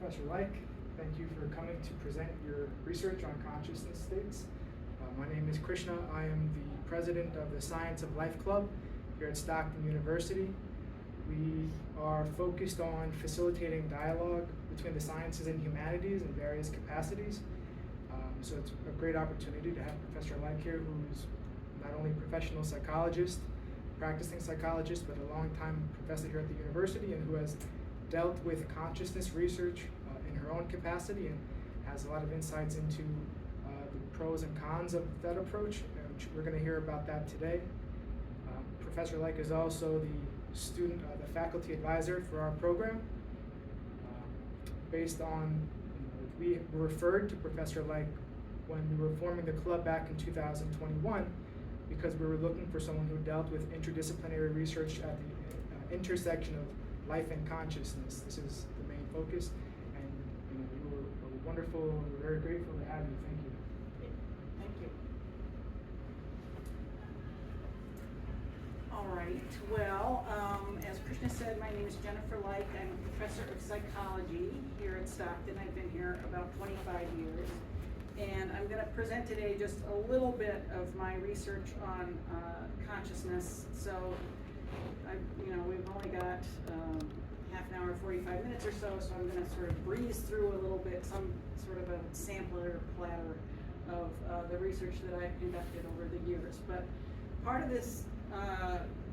Professor Lyke. Thank you for coming to present your research on consciousness states. My name is Krishna. I am the president of the Science of Life Club here at Stockton University. We are focused on facilitating dialogue between the sciences and humanities in various capacities. So it's a great opportunity to have Professor Lyke here, who's not only a professional psychologist, practicing psychologist, but a longtime professor here at the university, and who has dealt with consciousness research in her own capacity and has a lot of insights into the pros and cons of that approach. We're going to hear about that today. Professor Lyke is also the faculty advisor for our program. Based on, we referred to Professor Lyke when we were forming the club back in 2021 because we were looking for someone who dealt with interdisciplinary research at the intersection of life and consciousness. This is the main focus, and you were wonderful. We're very grateful to have you. Thank you. Thank you. All right. Well, as Krishna said, my name is Jennifer Lyke. I'm a professor of psychology here at Stockton. I've been here about 25 years. And I'm going to present today just a little bit of my research on consciousness. So, we've only got half an hour, 45 minutes or so, so I'm going to sort of breeze through a little bit, some sort of a sampler platter of the research that I've conducted over the years. But part of this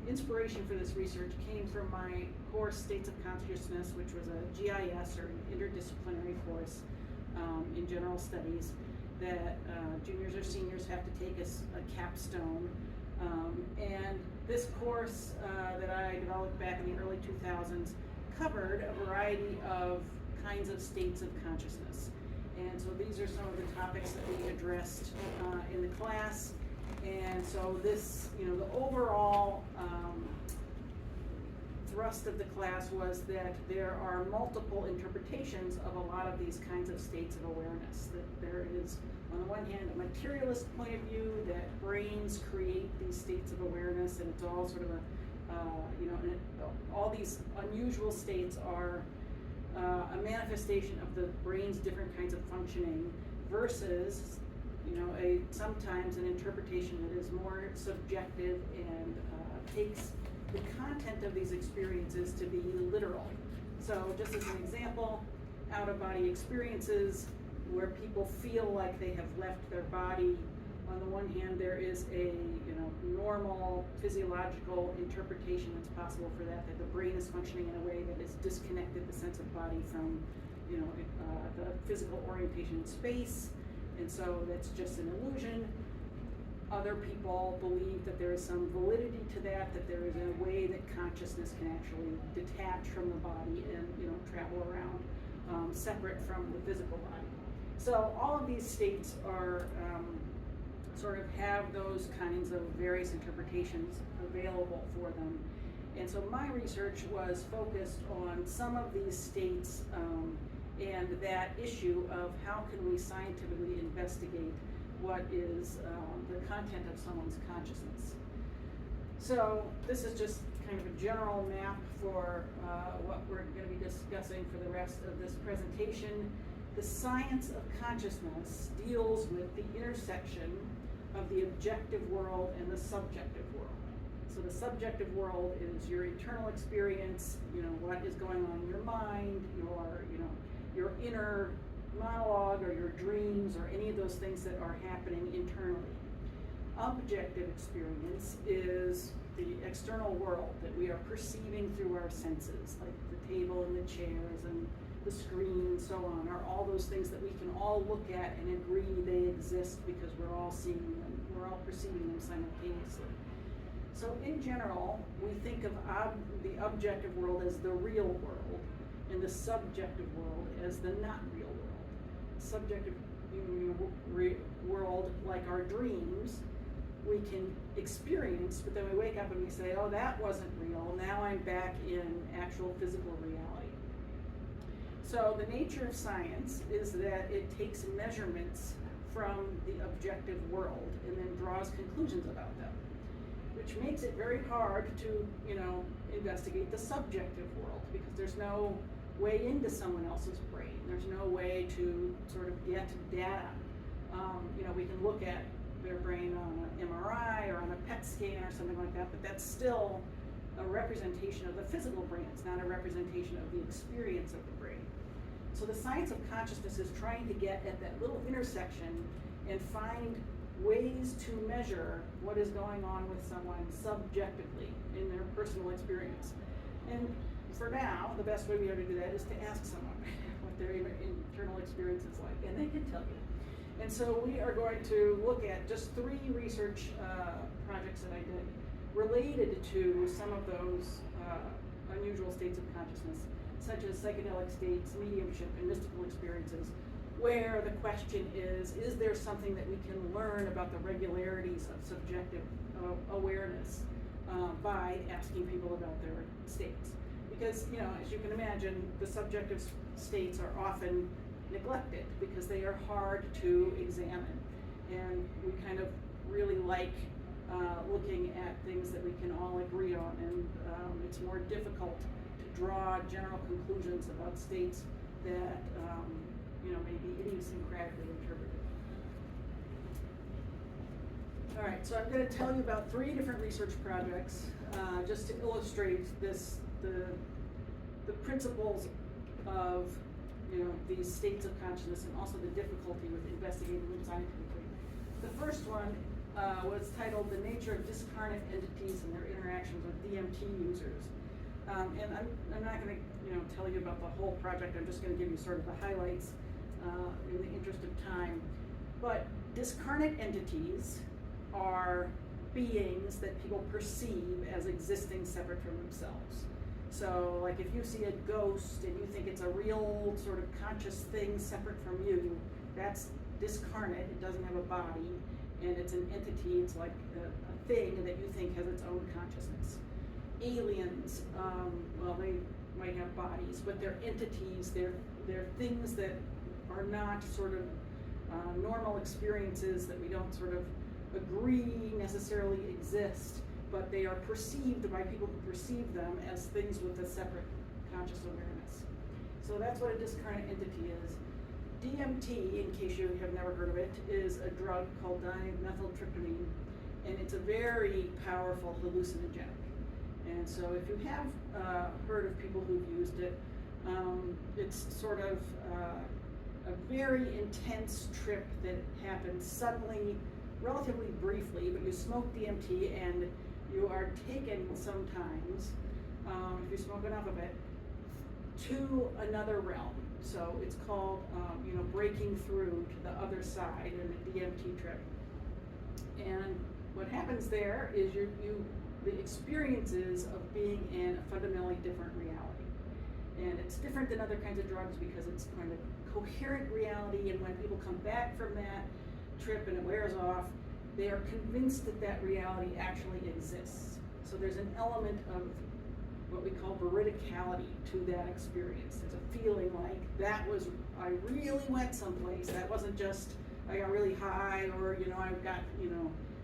inspiration for this research came from my course, States of Consciousness, which was a GIS or an interdisciplinary course in general studies that juniors or seniors have to take as a capstone. And this course that I developed back in the early 2000s covered a variety of kinds of states of consciousness. And so these are some of the topics that we addressed in the class. And so this, the overall thrust of the class was that there are multiple interpretations of a lot of these kinds of states of awareness. That there is, on the one hand, a materialist point of view that brains create these states of awareness, and it's all sort of all these unusual states are a manifestation of the brain's different kinds of functioning versus, sometimes an interpretation that is more subjective and takes the content of these experiences to be literal. So just as an example, out-of-body experiences where people feel like they have left their body. On the one hand, there is a normal physiological interpretation that's possible for that the brain is functioning in a way that is disconnected the sense of body from the physical orientation in space, and so that's just an illusion. Other people believe that there is some validity to that there is a way that consciousness can actually detach from the body and travel around separate from the physical body. So all of these states are sort of have those kinds of various interpretations available for them. And so my research was focused on some of these states and that issue of how can we scientifically investigate what is the content of someone's consciousness. So this is just kind of a general map for what we're going to be discussing for the rest of this presentation. The science of consciousness deals with the intersection of the objective world and the subjective world. So the subjective world is your internal experience, what is going on in your mind, your inner monologue or your dreams or any of those things that are happening internally. Objective experience is the external world that we are perceiving through our senses, like the table and the chairs and the screen and so on, are all those things that we can all look at and agree they exist because we're all seeing them, we're all perceiving them simultaneously. So in general, we think of the objective world as the real world and the subjective world as the not real world. Subjective world, like our dreams, we can experience, but then we wake up and we say, oh, that wasn't real, now I'm back in actual physical reality. So the nature of science is that it takes measurements from the objective world and then draws conclusions about them, which makes it very hard to, investigate the subjective world because there's no way into someone else's brain. There's no way to sort of get data. We can look at their brain on an MRI or on a PET scan or something like that, but that's still a representation of the physical brain. It's not a representation of the experience of the brain. So the science of consciousness is trying to get at that little intersection and find ways to measure what is going on with someone subjectively in their personal experience. And for now, the best way we are to do that is to ask someone what their internal experience is like, and they can tell you. And so we are going to look at just 3 research projects that I did related to some of those unusual states of consciousness, such as psychedelic states, mediumship, and mystical experiences, where the question is there something that we can learn about the regularities of subjective awareness by asking people about their states? Because, as you can imagine, the subjective states are often neglected because they are hard to examine. And we kind of really like looking at things that we can all agree on, and it's more difficult to draw general conclusions about states that may be idiosyncratically interpreted. All right, so I'm going to tell you about 3 different research projects just to illustrate the principles of these states of consciousness, and also the difficulty with investigating them scientifically. The first one was titled "The Nature of Discarnate Entities and Their Interactions with DMT Users," and I'm not going to tell you about the whole project. I'm just going to give you sort of the highlights in the interest of time. But discarnate entities are beings that people perceive as existing separate from themselves. So, like, if you see a ghost and you think it's a real sort of conscious thing separate from you, that's discarnate. It doesn't have a body, and it's an entity. It's like a thing that you think has its own consciousness. Aliens, they might have bodies, but they're entities. They're things that are not sort of normal experiences that we don't sort of agree necessarily exist, but they are perceived by people who perceive them as things with a separate conscious awareness. So that's what a discarnate entity is. DMT, in case you have never heard of it, is a drug called dimethyltryptamine, and it's a very powerful hallucinogenic. And so if you have heard of people who've used it, it's sort of a very intense trip that happens suddenly, relatively briefly, but you smoke DMT and you are taken sometimes, if you smoke enough of it, to another realm. So it's called, breaking through to the other side in a DMT trip. And what happens there is the experiences of being in a fundamentally different reality. And it's different than other kinds of drugs because it's kind of coherent reality, and when people come back from that trip and it wears off, they are convinced that that reality actually exists. So there's an element of what we call veridicality to that experience. There's a feeling like I really went someplace. That wasn't just, I got really high, or, I got,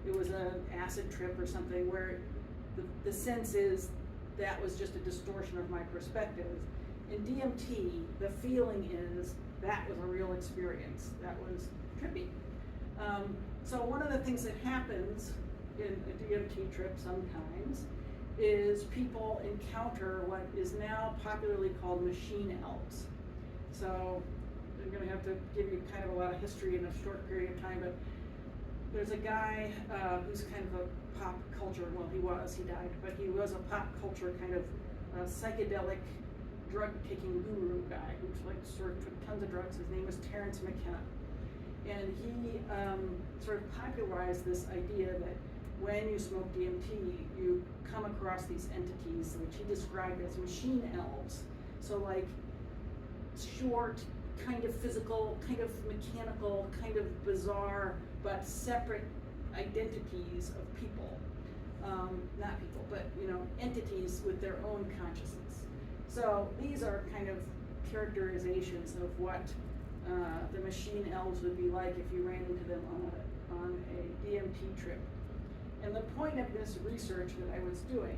it was an acid trip or something, where the sense is that was just a distortion of my perspective. In DMT, the feeling is that was a real experience. That was trippy. So one of the things that happens in a DMT trip sometimes is people encounter what is now popularly called machine elves. So I'm going to have to give you kind of a lot of history in a short period of time, but there's a guy who's kind of a pop culture, he died, but he was a pop culture kind of psychedelic drug-taking guru guy who's like sort of took tons of drugs. His name was Terrence McKenna. And he sort of popularized this idea that when you smoke DMT, you come across these entities, which he described as machine elves. So like short, kind of physical, kind of mechanical, kind of bizarre, but separate identities of people. Not people, but entities with their own consciousness. So these are kind of characterizations of what the machine elves would be like if you ran into them on a DMT trip. And the point of this research that I was doing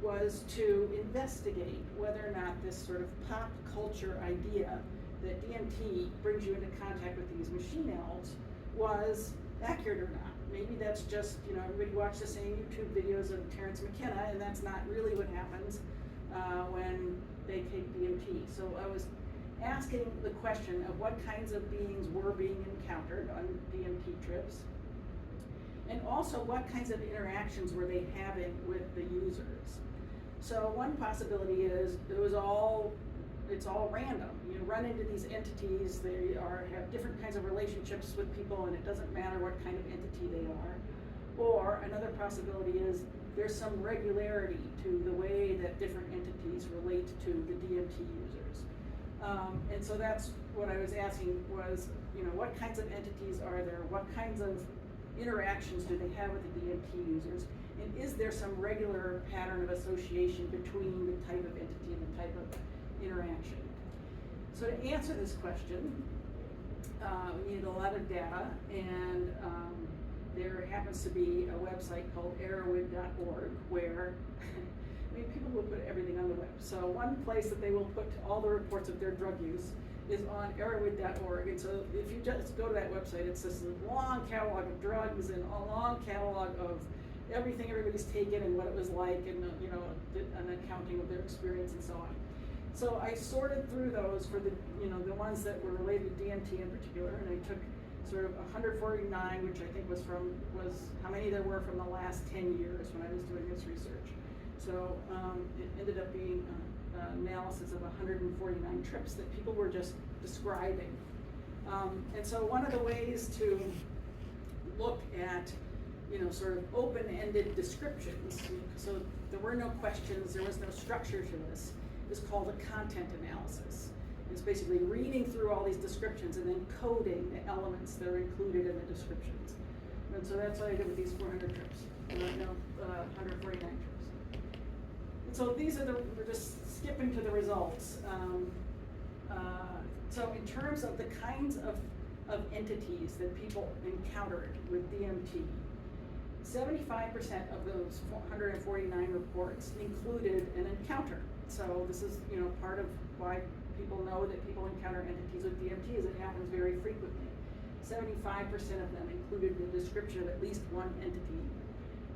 was to investigate whether or not this sort of pop culture idea that DMT brings you into contact with these machine elves was accurate or not. Maybe that's just, everybody watched the same YouTube videos of Terrence McKenna, and that's not really what happens when they take DMT. So I was asking the question of what kinds of beings were being encountered on DMT trips, and also what kinds of interactions were they having with the users. So one possibility is it's all random. You run into these entities, they have different kinds of relationships with people, and it doesn't matter what kind of entity they are. Or another possibility is there's some regularity to the way that different entities relate to the DMT users. And so that's what I was asking was, what kinds of entities are there? What kinds of interactions do they have with the DMT users? And is there some regular pattern of association between the type of entity and the type of interaction? So to answer this question, we needed a lot of data, and there happens to be a website called erowid.org where people will put everything on the web. So one place that they will put all the reports of their drug use is on erowid.org. And so if you just go to that website, it's this long catalog of drugs and a long catalog of everything everybody's taken and what it was like, and an accounting of their experience and so on. So I sorted through those for the ones that were related to DMT in particular, and I took sort of 149, which I think was how many there were from the last 10 years when I was doing this research. So it ended up being an analysis of 149 trips that people were just describing. And so one of the ways to look at, sort of open-ended descriptions, so there were no questions, there was no structure to this, is called a content analysis. It's basically reading through all these descriptions and then coding the elements that are included in the descriptions. And so that's what I did with these 400 trips, 149 trips. And so we're just skipping to the results. So in terms of the kinds of entities that people encountered with DMT, 75% of those 149 reports included an encounter. So this is, part of why people know that people encounter entities with DMT is it happens very frequently. 75% of them included the description of at least one entity.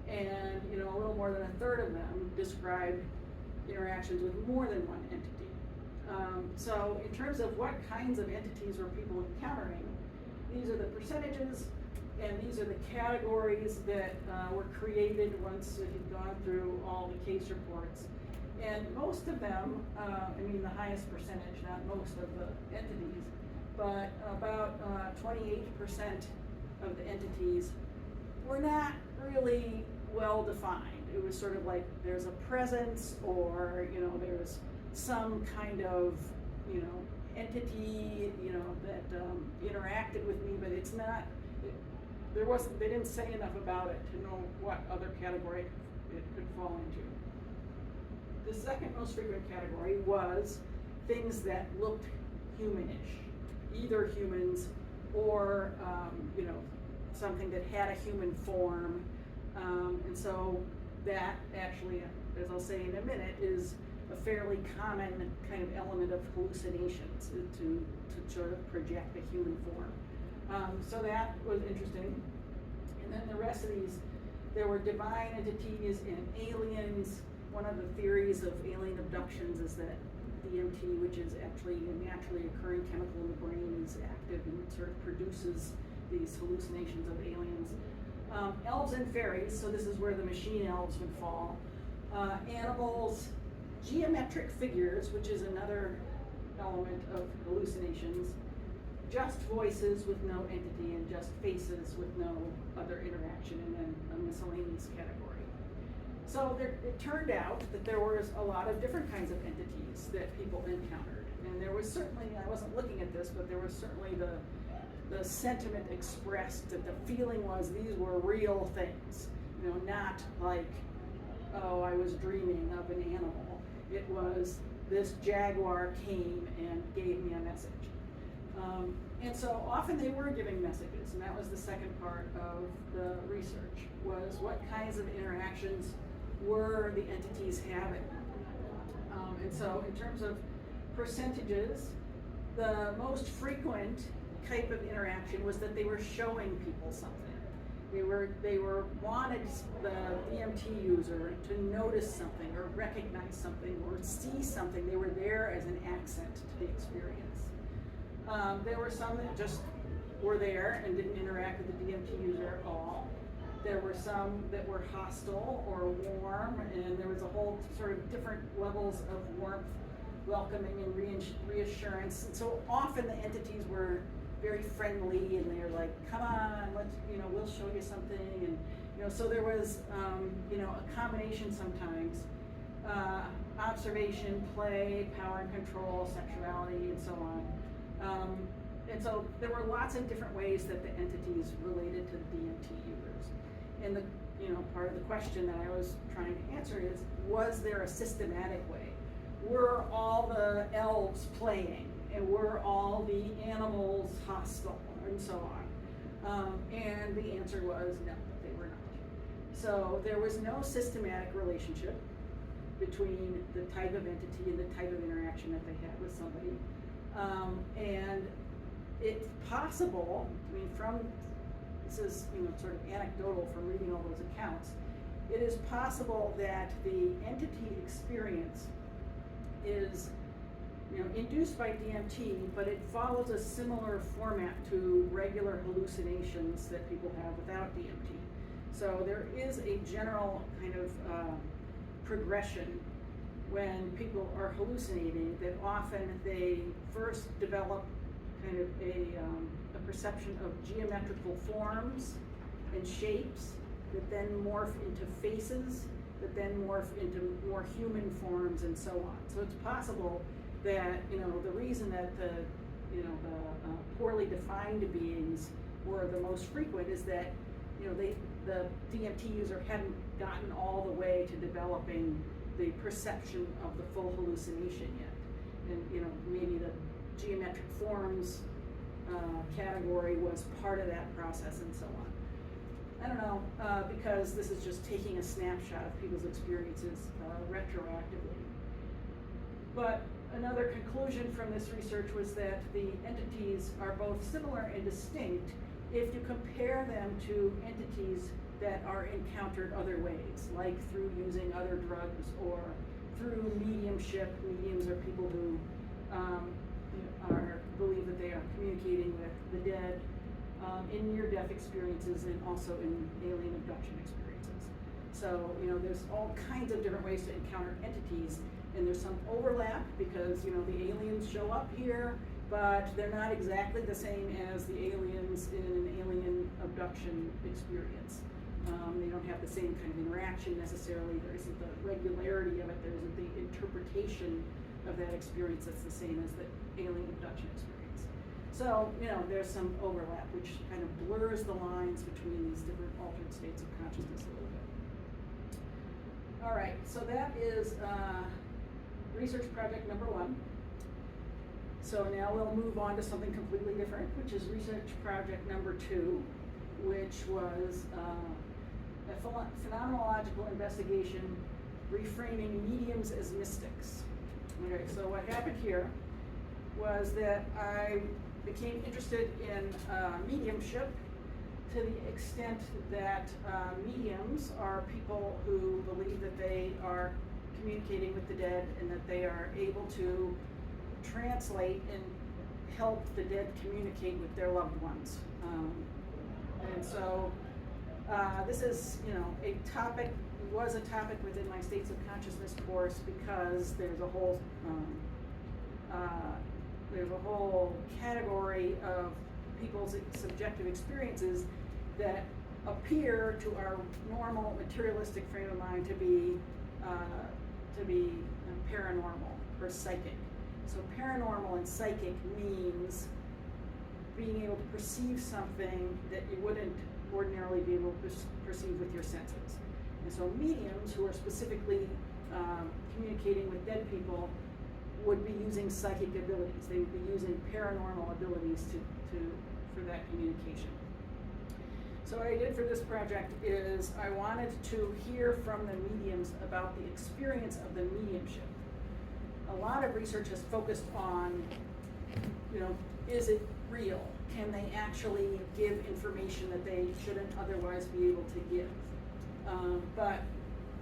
And, a little more than a third of them described interactions with more than one entity. So in terms of what kinds of entities were people encountering, these are the percentages, and these are the categories that were created once it had gone through all the case reports. And most of them, the highest percentage, not most of the entities, but about 28% of the entities were not really well defined. It was sort of like there's a presence, or there's some kind of entity that interacted with me, but it's not. They didn't say enough about it to know what other category it could fall into. The second most frequent category was things that looked humanish, either humans or something that had a human form, and so that actually, as I'll say in a minute, is a fairly common kind of element of hallucinations to sort of project a human form. So that was interesting. And then the rest of these, there were divine entities and aliens. One of the theories of alien abductions is that DMT, which is actually a naturally occurring chemical in the brain, is active and sort of produces these hallucinations of aliens. Elves and fairies, so this is where the machine elves would fall. Animals, geometric figures, which is another element of hallucinations. Just voices with no entity, and just faces with no other interaction, and then a miscellaneous category. So it turned out that there was a lot of different kinds of entities that people encountered. And there was certainly, I wasn't looking at this, but there was certainly the sentiment expressed that the feeling was these were real things. Not like, oh, I was dreaming of an animal. It was this jaguar came and gave me a message. And so often they were giving messages, and that was the second part of the research, was what kinds of interactions were the entities having? And so in terms of percentages, the most frequent type of interaction was that they were showing people something. They wanted the DMT user to notice something or recognize something or see something. They were there as an accent to the experience. There were some that just were there and didn't interact with the DMT user at all. There were some that were hostile or warm, and there was a whole sort of different levels of warmth, welcoming and reassurance. And so often the entities were very friendly, and they were like, come on, let's, we'll show you something. And, so there was, a combination sometimes, observation, play, power and control, sexuality, and so on. And so there were lots of different ways that the entities related to the DMT users. And the, part of the question that I was trying to answer is, was there a systematic way? Were all the elves playing? And were all the animals hostile? And so on. And the answer was no, they were not. So there was no systematic relationship between the type of entity and the type of interaction that they had with somebody. And it's possible, this is sort of anecdotal from reading all those accounts, it is possible that the entity experience is induced by DMT, but it follows a similar format to regular hallucinations that people have without DMT. So there is a general kind of progression when people are hallucinating, that often they first develop kind of a perception of geometrical forms and shapes that then morph into faces, that then morph into more human forms, and so on. So it's possible that the reason that the poorly defined beings were the most frequent is that the DMT user hadn't gotten all the way to developing the perception of the full hallucination yet, and maybe the geometric forms category was part of that process, and so on. I don't know, because this is just taking a snapshot of people's experiences retroactively. But another conclusion from this research was that the entities are both similar and distinct if you compare them to entities that are encountered other ways, like through using other drugs or through mediumship. Mediums are people who believe that they are communicating with the dead, in near-death experiences, and also in alien abduction experiences. So there's all kinds of different ways to encounter entities, and there's some overlap because the aliens show up here, but they're not exactly the same as the aliens in an alien abduction experience. They don't have the same kind of interaction necessarily. There isn't the regularity of it. There isn't the interpretation of that experience that's the same as the alien abduction experience. So, there's some overlap, which kind of blurs the lines between these different altered states of consciousness a little bit. All right, so that is research project number 1. So now we'll move on to something completely different, which is research project number 2, which was a phenomenological investigation, reframing mediums as mystics. Okay, so what happened here was that I became interested in mediumship to the extent that mediums are people who believe that they are communicating with the dead and that they are able to translate and help the dead communicate with their loved ones. And so this is, was a topic within my States of Consciousness course because there's a whole category of people's subjective experiences that appear to our normal materialistic frame of mind to be paranormal or psychic. So paranormal and psychic means being able to perceive something that you wouldn't ordinarily be able to perceive with your senses. And so mediums who are specifically communicating with dead people would be using psychic abilities. They would be using paranormal abilities for that communication. So what I did for this project is I wanted to hear from the mediums about the experience of the mediumship. A lot of research has focused on, is it real? Can they actually give information that they shouldn't otherwise be able to give? But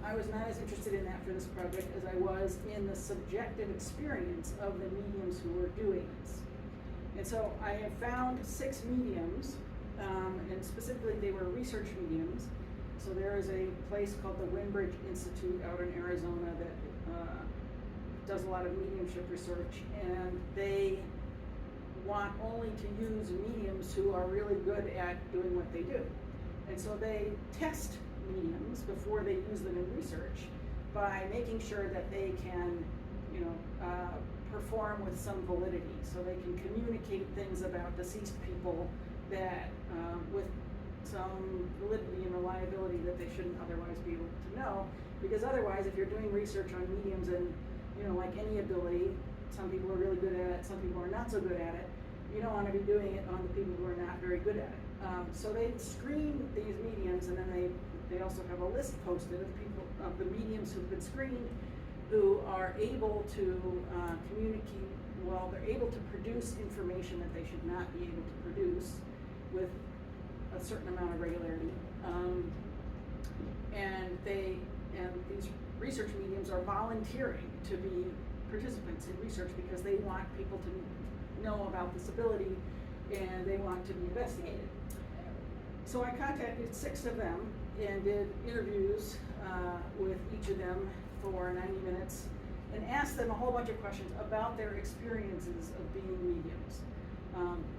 I was not as interested in that for this project as I was in the subjective experience of the mediums who were doing this. And so I have found 6 mediums, and specifically they were research mediums. So there is a place called the Winbridge Institute out in Arizona that does a lot of mediumship research, and they want only to use mediums who are really good at doing what they do. And so they test mediums before they use them in research by making sure that they can, perform with some validity. So they can communicate things about deceased people that, with some validity and reliability that they shouldn't otherwise be able to know. Because otherwise, if you're doing research on mediums and, like any ability, some people are really good at it, some people are not so good at it. You don't want to be doing it on the people who are not very good at it. So they screen these mediums, and then they also have a list posted of people, of the mediums who've been screened, who are able to communicate, they're able to produce information that they should not be able to produce with a certain amount of regularity. And these research mediums are volunteering to be participants in research because they want people to know about this ability and they want to be investigated. So I contacted 6 of them and did interviews with each of them for 90 minutes and asked them a whole bunch of questions about their experiences of being mediums,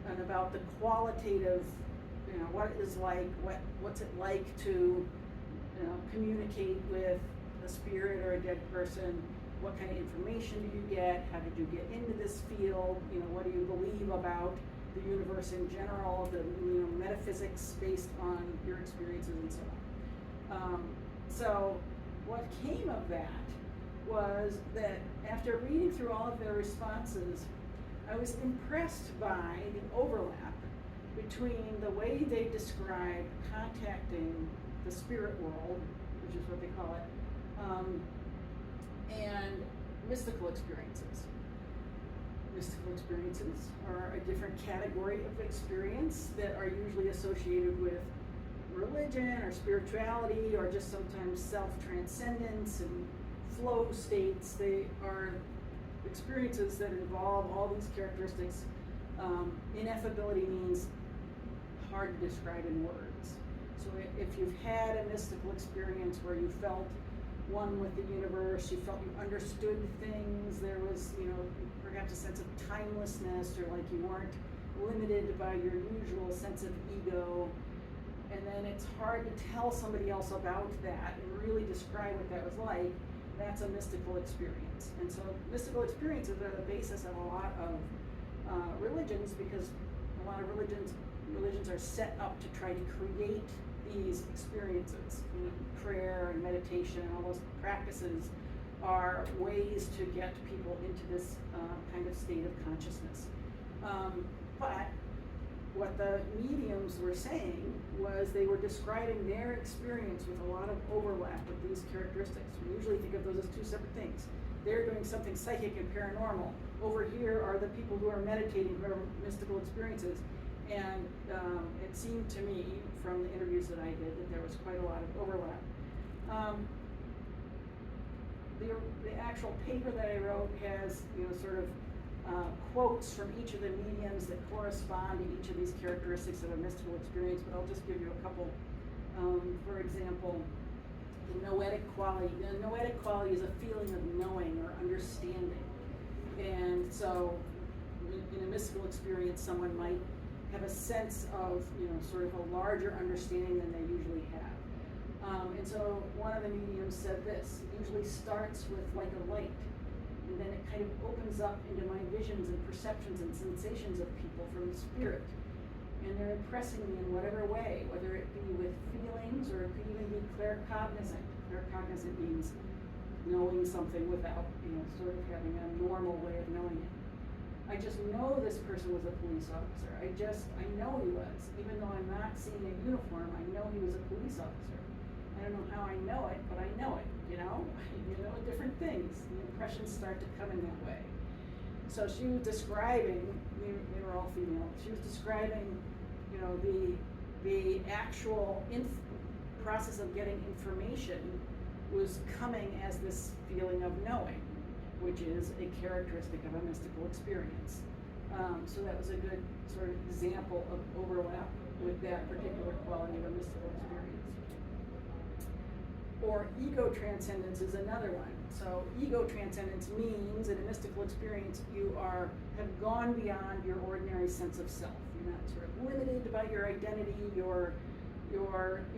and about the qualitative, what it is like, what's it like to communicate with a spirit or a dead person, what kind of information do you get, how did you get into this field, what do you believe about the universe in general, the metaphysics based on your experiences and so on. So what came of that was that after reading through all of their responses, I was impressed by the overlap between the way they describe contacting the spirit world, which is what they call it, and mystical experiences. Mystical experiences are a different category of experience that are usually associated with religion or spirituality or just sometimes self-transcendence and flow states. They are experiences that involve all these characteristics. Ineffability means hard to describe in words. So if you've had a mystical experience where you felt one with the universe, you felt you understood things, there was, perhaps a sense of timelessness, or like you weren't limited by your usual sense of ego, and then it's hard to tell somebody else about that and really describe what that was like, that's a mystical experience. And so mystical experiences are the basis of a lot of religions, because a lot of religions are set up to try to create these experiences. Prayer and meditation and all those practices are ways to get people into this kind of state of consciousness. But what the mediums were saying was they were describing their experience with a lot of overlap with these characteristics. We usually think of those as 2 separate things. They're doing something psychic and paranormal. Over here are the people who are meditating, who have mystical experiences. And it seemed to me from the interviews that I did that there was quite a lot of overlap. The actual paper that I wrote has, quotes from each of the mediums that correspond to each of these characteristics of a mystical experience, but I'll just give you a couple. For example, the noetic quality. The noetic quality is a feeling of knowing or understanding. And so in a mystical experience, someone might have a sense of, sort of a larger understanding than they usually have. And so one of the mediums said this: it usually starts with like a light, and then it kind of opens up into my visions and perceptions and sensations of people from the spirit. And they're impressing me in whatever way, whether it be with feelings or it could even be claircognizant. Claircognizant means knowing something without, sort of having a normal way of knowing it. I just know this person was a police officer. I know he was. Even though I'm not seeing a uniform, I know he was a police officer. I don't know how I know it, but I know it, you know? You know different things. The impressions start to come in that way. So she was describing, they were all female, she was describing, you know, the actual process of getting information was coming as this feeling of knowing, which is a characteristic of a mystical experience. So that was a good sort of example of overlap with that particular quality of a mystical experience. Or ego transcendence is another one. So ego transcendence means in a mystical experience you have gone beyond your ordinary sense of self. You're not sort of limited by your identity, you're you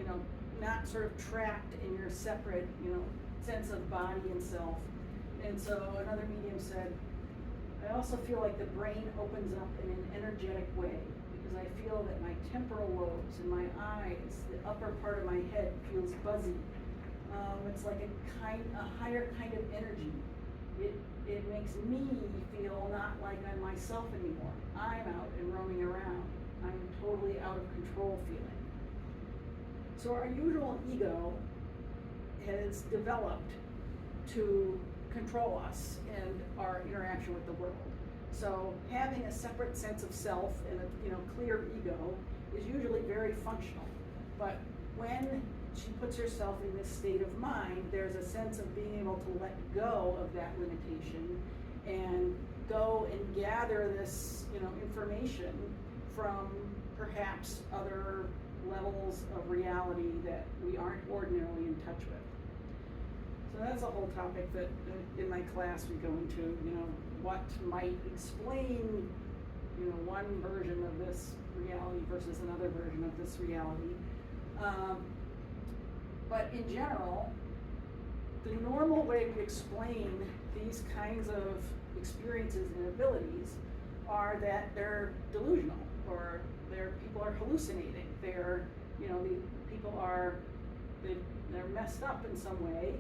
know, not sort of trapped in your separate, you know, sense of body and self. And so another medium said, I also feel like the brain opens up in an energetic way because I feel that my temporal lobes and my eyes, the upper part of my head feels buzzy. It's like a higher kind of energy. It makes me feel not like I'm myself anymore. I'm out and roaming around. I'm totally out of control feeling. So our usual ego has developed to control us and our interaction with the world. So having a separate sense of self and a, you know, clear ego is usually very functional. But when she puts herself in this state of mind, there's a sense of being able to let go of that limitation and go and gather this, you know, information from perhaps other levels of reality that we aren't ordinarily in touch with. So that's a whole topic that in my class we go into, you know, what might explain, you know, one version of this reality versus another version of this reality. But in general, the normal way we explain these kinds of experiences and abilities are that they're delusional, or people are hallucinating. They're, you know, they're messed up in some way,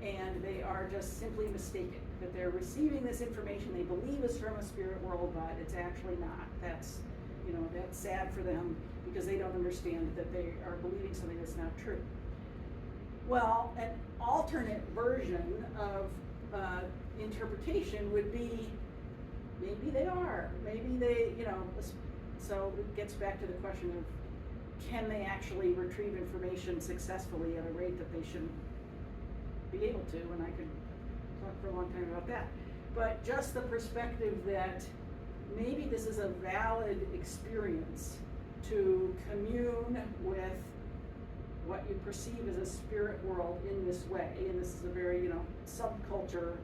and they are just simply mistaken. That they're receiving this information they believe is from a spirit world, but it's actually not. That's, you know, that's sad for them because they don't understand that they are believing something that's not true. Well, an alternate version of interpretation would be maybe they are, maybe they, you know, so it gets back to the question of can they actually retrieve information successfully at a rate that they shouldn't be able to, and I could talk for a long time about that. But just the perspective that maybe this is a valid experience to commune with what you perceive as a spirit world in this way, and this is a very, you know, subculture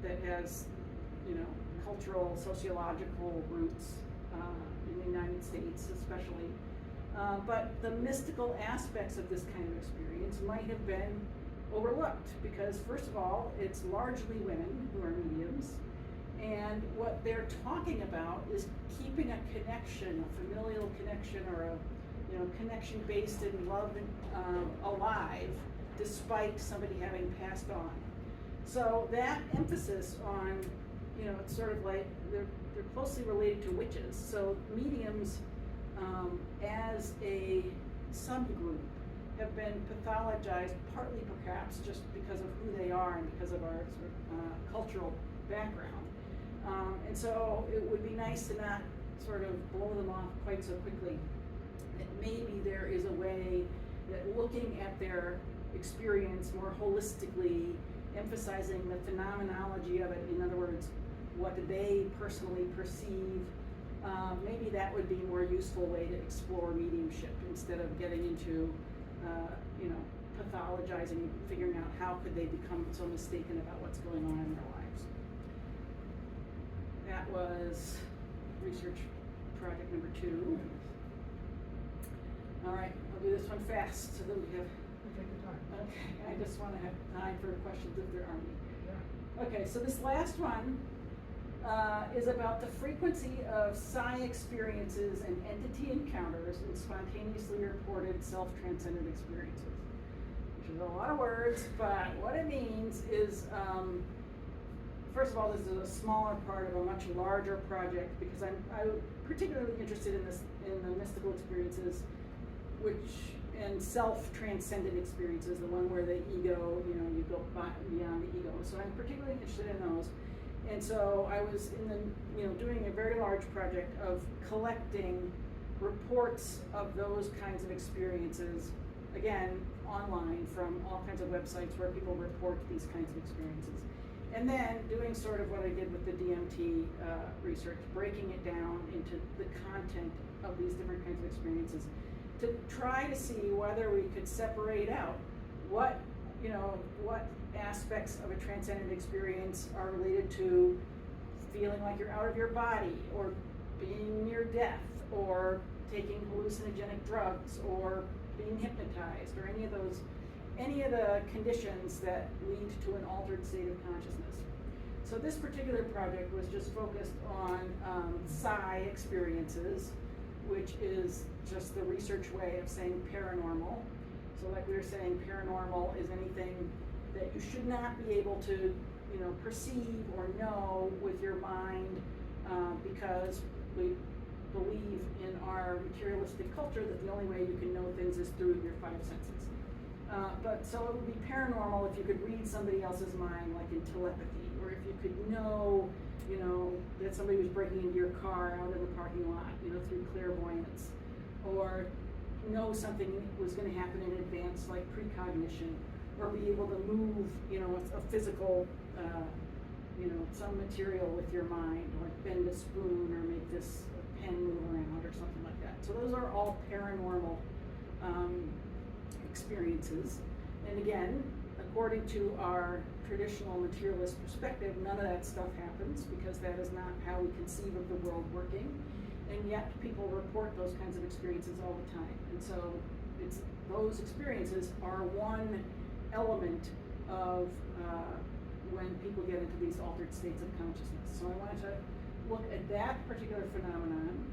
that has, you know, cultural, sociological roots in the United States especially. But the mystical aspects of this kind of experience might have been overlooked because, first of all, it's largely women who are mediums, and what they're talking about is keeping a connection, a familial connection, or a, you know, connection based in love alive, despite somebody having passed on. So that emphasis on, you know, it's sort of like they're closely related to witches. So mediums, as a subgroup, have been pathologized partly perhaps just because of who they are and because of our sort of, cultural background. And so it would be nice to not sort of blow them off quite so quickly. That maybe there is a way that looking at their experience more holistically, emphasizing the phenomenology of it, in other words, what do they personally perceive, maybe that would be a more useful way to explore mediumship instead of getting into, you know, pathologizing, figuring out how could they become so mistaken about what's going on in their lives. That was research project number 2. All right, I'll do this one fast so that we have. Take your time. Okay, I just want to have time for questions if there are any. Yeah. Okay, so this last one is about the frequency of psi experiences and entity encounters in spontaneously reported self-transcendent experiences. Which is a lot of words, but what it means is first of all, this is a smaller part of a much larger project because I'm particularly interested in the mystical experiences, and self-transcendent experiences, the one where the ego, you go beyond the ego. So I'm particularly interested in those. And so I was doing a very large project of collecting reports of those kinds of experiences, again, online from all kinds of websites where people report these kinds of experiences. And then doing sort of what I did with the DMT research, breaking it down into the content of these different kinds of experiences to try to see whether we could separate out what aspects of a transcendent experience are related to feeling like you're out of your body, or being near death, or taking hallucinogenic drugs, or being hypnotized, or any of the conditions that lead to an altered state of consciousness. So this particular project was just focused on psi experiences, which is just the research way of saying paranormal. So like we were saying, paranormal is anything that you should not be able to, perceive or know with your mind, because we believe in our materialistic culture that the only way you can know things is through your five senses. So it would be paranormal if you could read somebody else's mind, like in telepathy, or if you could know, that somebody was breaking into your car out in the parking lot, through clairvoyance, or know something was going to happen in advance, like precognition, or be able to move, a physical, some material with your mind, like bend a spoon or make this pen move around or something like that. So those are all paranormal experiences. And again, according to our traditional materialist perspective, none of that stuff happens because that is not how we conceive of the world working. And yet people report those kinds of experiences all the time. And so those experiences are one element of when people get into these altered states of consciousness. So I wanted to look at that particular phenomenon,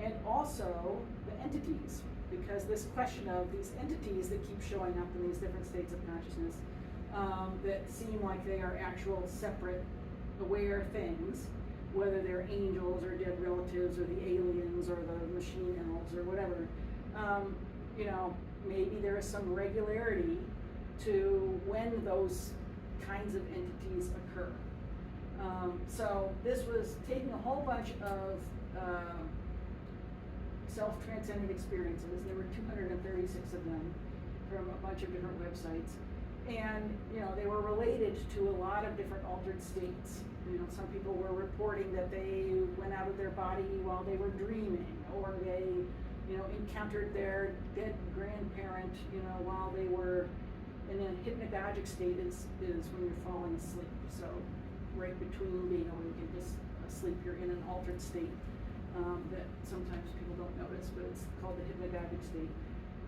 and also the entities, because this question of these entities that keep showing up in these different states of consciousness that seem like they are actual separate aware things, whether they're angels or dead relatives or the aliens or the machine elves or whatever, maybe there is some regularity to when those kinds of entities occur. So this was taking a whole bunch of self-transcendent experiences. There were 236 of them from a bunch of different websites. And, they were related to a lot of different altered states. Some people were reporting that they went out of their body while they were dreaming, or they, encountered their dead grandparent, while they were in a hypnagogic state is when you're falling asleep. So right between being awake and just asleep, you're in an altered state that sometimes people don't notice, but it's called the hypnagogic state.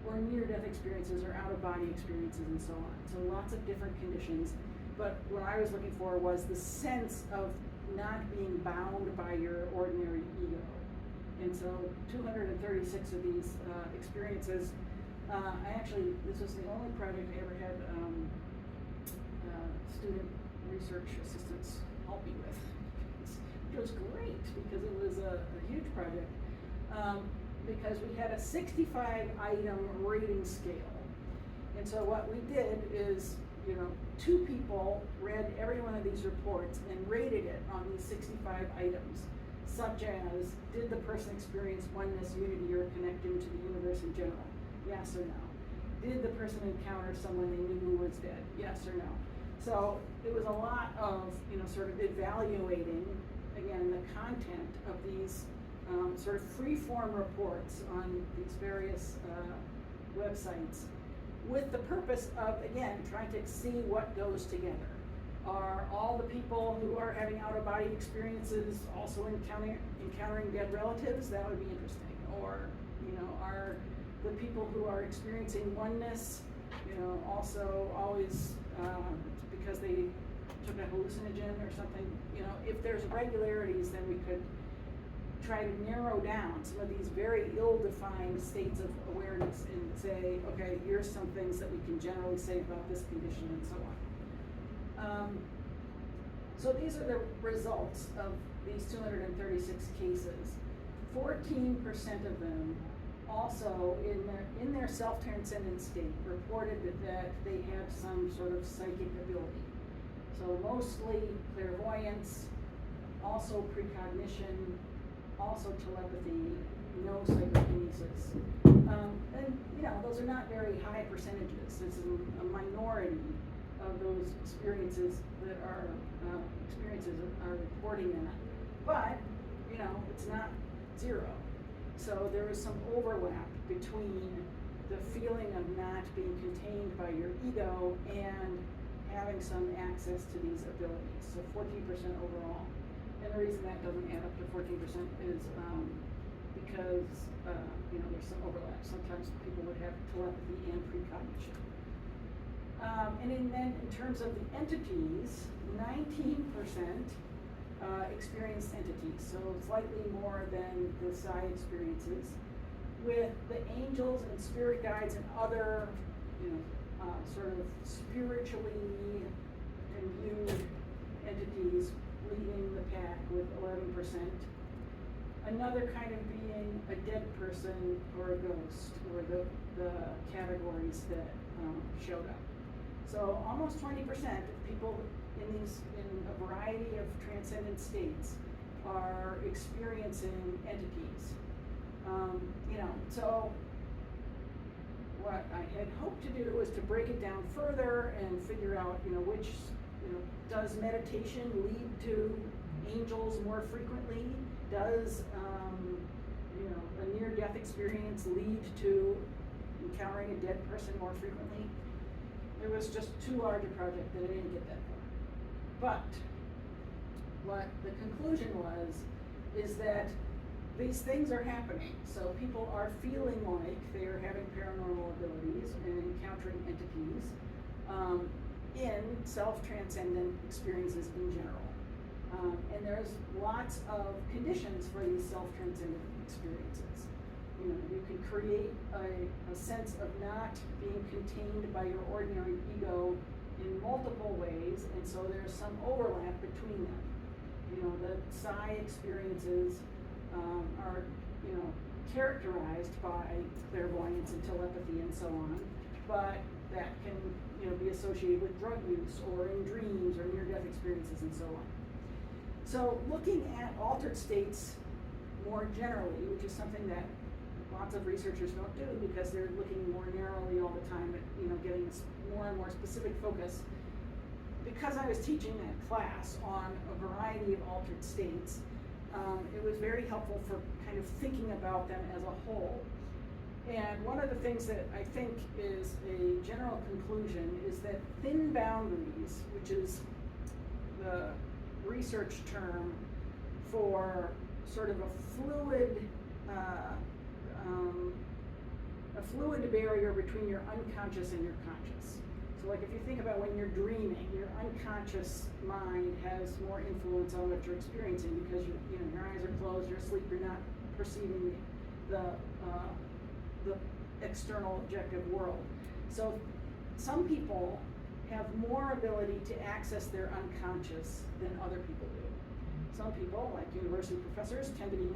Or near-death experiences or out-of-body experiences and so on. So lots of different conditions. But what I was looking for was the sense of not being bound by your ordinary ego. And so 236 of these experiences, this was the only project I ever had student research assistants help me with. It was great because it was a huge project. Because we had a 65-item rating scale. And so what we did is, 2 people read every one of these reports and rated it on these 65 items, such as, did the person experience oneness, unity, or connection to the universe in general? Yes or no? Did the person encounter someone they knew who was dead? Yes or no? So it was a lot of, sort of evaluating, again, the content of these sort of free-form reports on these various websites, with the purpose of, again, trying to see what goes together. Are all the people who are having out-of-body experiences also encountering dead relatives? That would be interesting. Or, are the people who are experiencing oneness, also always, because they took a hallucinogen or something, if there's regularities, then we could try to narrow down some of these very ill-defined states of awareness and say, okay, here's some things that we can generally say about this condition and so on. So these are the results of these 236 cases. 14% of them also in their self-transcendent state reported that they had some sort of psychic ability. So mostly clairvoyance, also precognition, also telepathy, no psychokinesis. And those are not very high percentages. This is a minority of those experiences that are reporting that. But it's not zero. So there is some overlap between the feeling of not being contained by your ego and having some access to these abilities. So 14% overall. And the reason that doesn't add up to 14% is because there's some overlap. Sometimes people would have telepathy and precognition. And then in terms of the entities, 19% experienced entities, so slightly more than the psi experiences, with the angels and spirit guides and other, sort of spiritually imbued entities leading the pack with 11%. Another kind of being a dead person or a ghost were the categories that showed up. So almost 20% of people in a variety of transcendent states are experiencing entities. So what I had hoped to do was to break it down further and figure out, which, does meditation lead to angels more frequently? Does, a near-death experience lead to encountering a dead person more frequently? It was just too large a project that I didn't get that far. But what the conclusion is that these things are happening. So people are feeling like they are having paranormal abilities and encountering entities in self-transcendent experiences in general. And there's lots of conditions for these self-transcendent experiences. You can create a sense of not being contained by your ordinary ego in multiple ways, and so there's some overlap between them. The psi experiences are, characterized by clairvoyance and telepathy and so on, but that can, be associated with drug use or in dreams or near-death experiences and so on. So looking at altered states more generally, which is something that lots of researchers don't do because they're looking more narrowly all the time at, getting more and more specific focus. Because I was teaching that class on a variety of altered states, it was very helpful for kind of thinking about them as a whole. And one of the things that I think is a general conclusion is that thin boundaries, which is the research term for sort of a fluid barrier between your unconscious and your conscious. So like if you think about when you're dreaming, your unconscious mind has more influence on what you're experiencing because your eyes are closed, you're asleep, you're not perceiving the external objective world. So some people have more ability to access their unconscious than other people do. Some people, like university professors, tend to be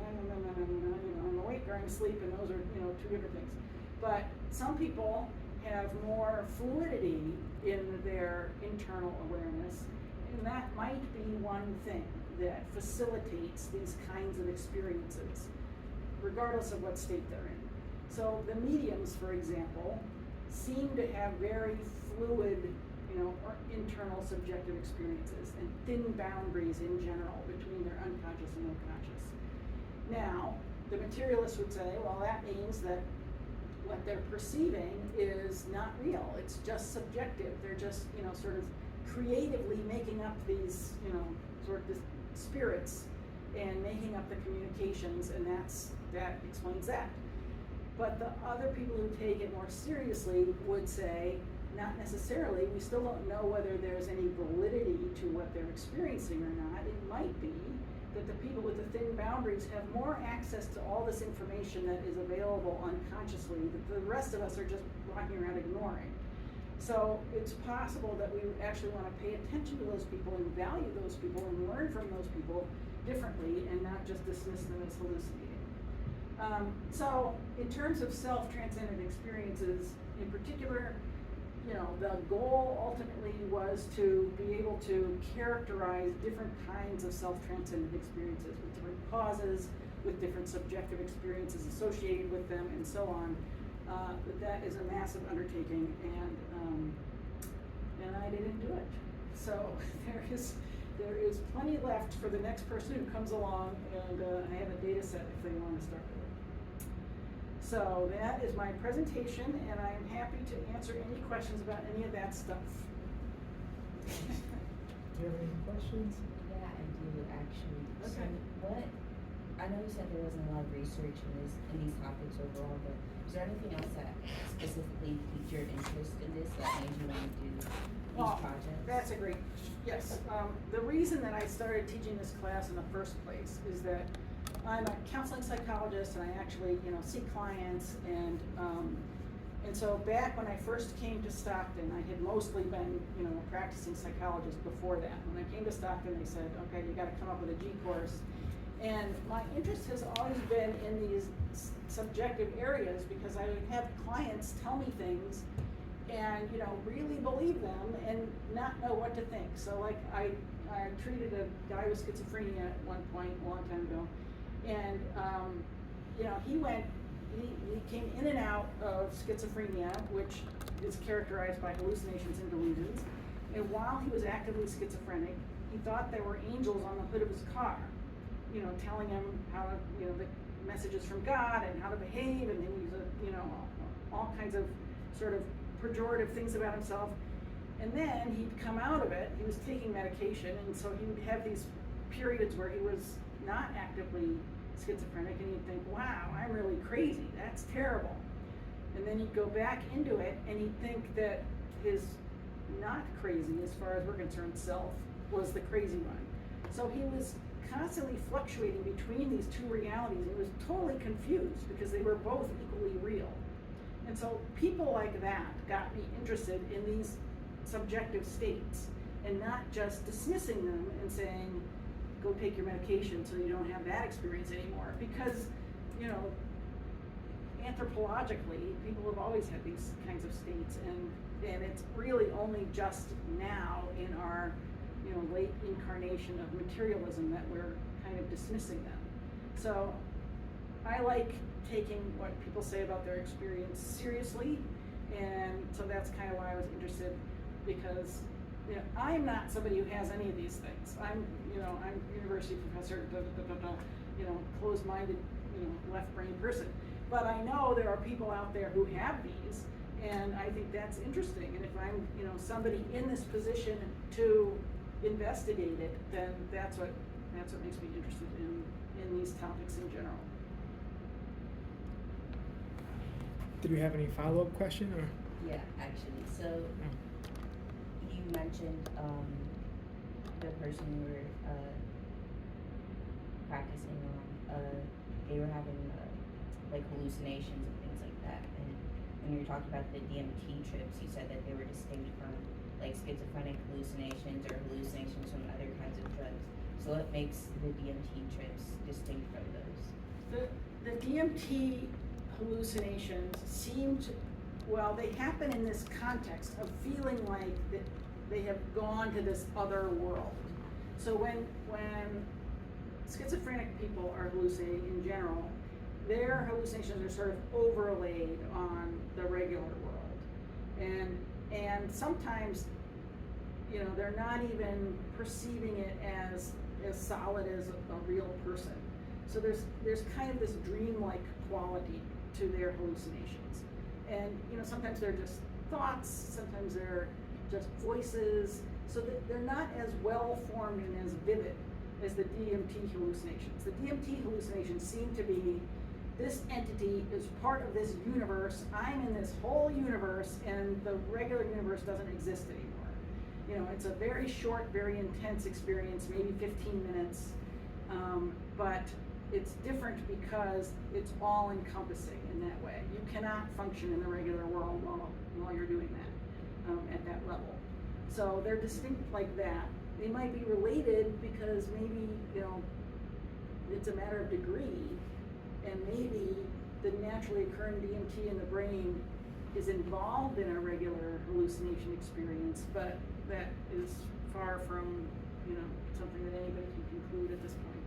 I'm awake or I'm asleep, and those are two different things. But some people have more fluidity in their internal awareness, and that might be one thing that facilitates these kinds of experiences, regardless of what state they're in. So the mediums, for example, seem to have very fluid, or internal subjective experiences and thin boundaries in general between their unconscious and unconscious. Now, the materialists would say, well, that means that what they're perceiving is not real. It's just subjective. They're just, sort of creatively making up these, sort of spirits and making up the communications, and that explains that. But the other people who take it more seriously would say, not necessarily. We still don't know whether there's any validity to what they're experiencing or not. It might be that the people with the thin boundaries have more access to all this information that is available unconsciously that the rest of us are just walking around ignoring. So it's possible that we actually want to pay attention to those people and value those people and learn from those people differently and not just dismiss them as hallucinating. So in terms of self-transcendent experiences in particular, the goal ultimately was to be able to characterize different kinds of self-transcendent experiences with different causes, with different subjective experiences associated with them, and so on. But that is a massive undertaking, and I didn't do it. So there is plenty left for the next person who comes along, and I have a data set if they want to start with it. So that is my presentation, and I'm happy to answer any questions about any of that stuff. Do you have any questions? Yeah, I do actually. Okay. So I know you said there wasn't a lot of research in these topics overall, but is there anything else that specifically piqued your interest in this that made you want to do these projects? That's a great question. Yes. The reason that I started teaching this class in the first place is that I'm a counseling psychologist, and I actually, see clients, and so back when I first came to Stockton, I had mostly been, a practicing psychologist before that. When I came to Stockton, they said, okay, you got to come up with a G course, and my interest has always been in these subjective areas because I would have clients tell me things, and really believe them and not know what to think. So like I treated a guy with schizophrenia at one point a long time ago. And, he came in and out of schizophrenia, which is characterized by hallucinations and delusions. And while he was actively schizophrenic, he thought there were angels on the hood of his car, telling him how to, the messages from God and how to behave, and then he's all kinds of sort of pejorative things about himself. And then he'd come out of it, he was taking medication, and so he would have these periods where he was not actively schizophrenic, and you'd think, wow, I'm really crazy, that's terrible. And then you'd go back into it, and he'd think that his not crazy, as far as we're concerned, self was the crazy one. So he was constantly fluctuating between these two realities, and he was totally confused because they were both equally real. And so people like that got me interested in these subjective states and not just dismissing them and saying, go take your medication so you don't have that experience anymore. Because, anthropologically, people have always had these kinds of states, and it's really only just now in our, late incarnation of materialism that we're kind of dismissing them. So I like taking what people say about their experience seriously, and so that's kind of why I was interested, because I'm not somebody who has any of these things. I'm university professor, closed-minded, left-brained person. But I know there are people out there who have these, and I think that's interesting. And if I'm, somebody in this position to investigate it, then that's what makes me interested in these topics in general. Did we have any follow-up question, or? Yeah, actually. So you mentioned the person you were practicing on, they were having like hallucinations and things like that. And when you were talking about the DMT trips, you said that they were distinct from like schizophrenic hallucinations or hallucinations from other kinds of drugs. So what makes the DMT trips distinct from those? The DMT hallucinations they happen in this context of feeling like that they have gone to this other world. So when schizophrenic people are hallucinating in general, their hallucinations are sort of overlaid on the regular world. And sometimes, they're not even perceiving it as solid as a real person. So there's kind of this dreamlike quality to their hallucinations. And, sometimes they're just thoughts, sometimes they're just voices, so that they're not as well formed and as vivid as the DMT hallucinations. The DMT hallucinations seem to be, this entity is part of this universe, I'm in this whole universe, and the regular universe doesn't exist anymore. It's a very short, very intense experience, maybe 15 minutes, but it's different because it's all encompassing in that way. You cannot function in the regular world while you're doing that. at that level. So they're distinct like that. They might be related because maybe, it's a matter of degree, and maybe the naturally occurring DMT in the brain is involved in a regular hallucination experience, but that is far from, something that anybody can conclude at this point.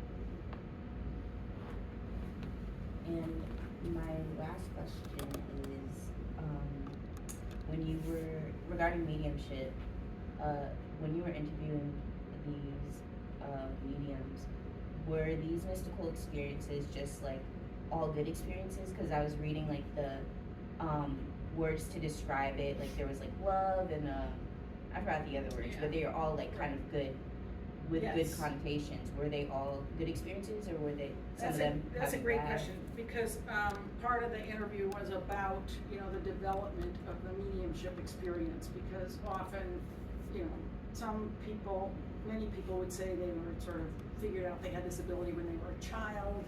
And my last question is, when you were, regarding mediumship, when you were interviewing these mediums, were these mystical experiences just like all good experiences? Because I was reading like the words to describe it, like there was like love and I forgot the other words, but they are all like kind of good, with good connotations. Were they all good experiences, or were they some of them? That's a great bad? question, because part of the interview was about the development of the mediumship experience, because often many people would say they were sort of figured out they had this ability when they were a child,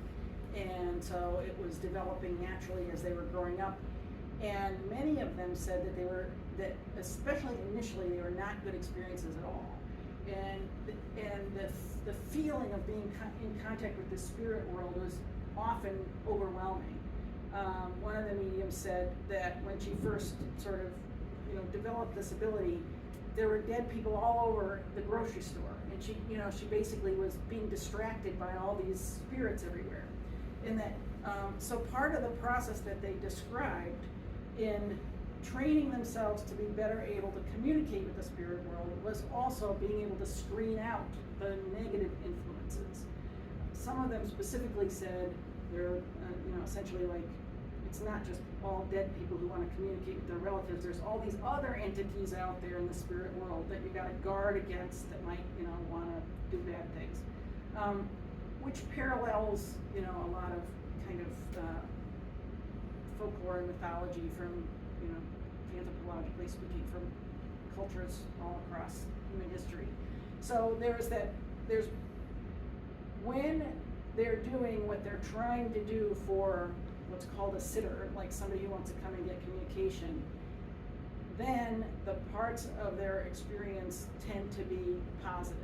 and so it was developing naturally as they were growing up. And many of them said that especially initially, they were not good experiences at all. And the feeling of being in contact with the spirit world was often overwhelming. One of the mediums said that when she first sort of developed this ability, there were dead people all over the grocery store, and she basically was being distracted by all these spirits everywhere. And that so part of the process that they described in training themselves to be better able to communicate with the spirit world was also being able to screen out the negative influences. Some of them specifically said they're essentially like, it's not just all dead people who want to communicate with their relatives. There's all these other entities out there in the spirit world that you got to guard against that might want to do bad things, which parallels a lot of kind of folklore and mythology from anthropologically speaking, from cultures all across human history. So there's when they're doing what they're trying to do for what's called a sitter, like somebody who wants to come and get communication, then the parts of their experience tend to be positive.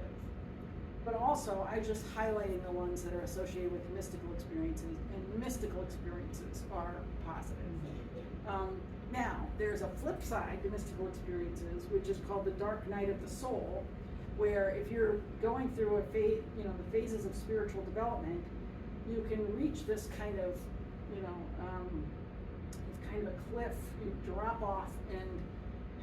But also, I just highlighting the ones that are associated with mystical experiences, and mystical experiences are positive. Now, there's a flip side to mystical experiences, which is called the dark night of the soul, where if you're going through a phase, the phases of spiritual development, you can reach this kind of, it's kind of a cliff. You drop off and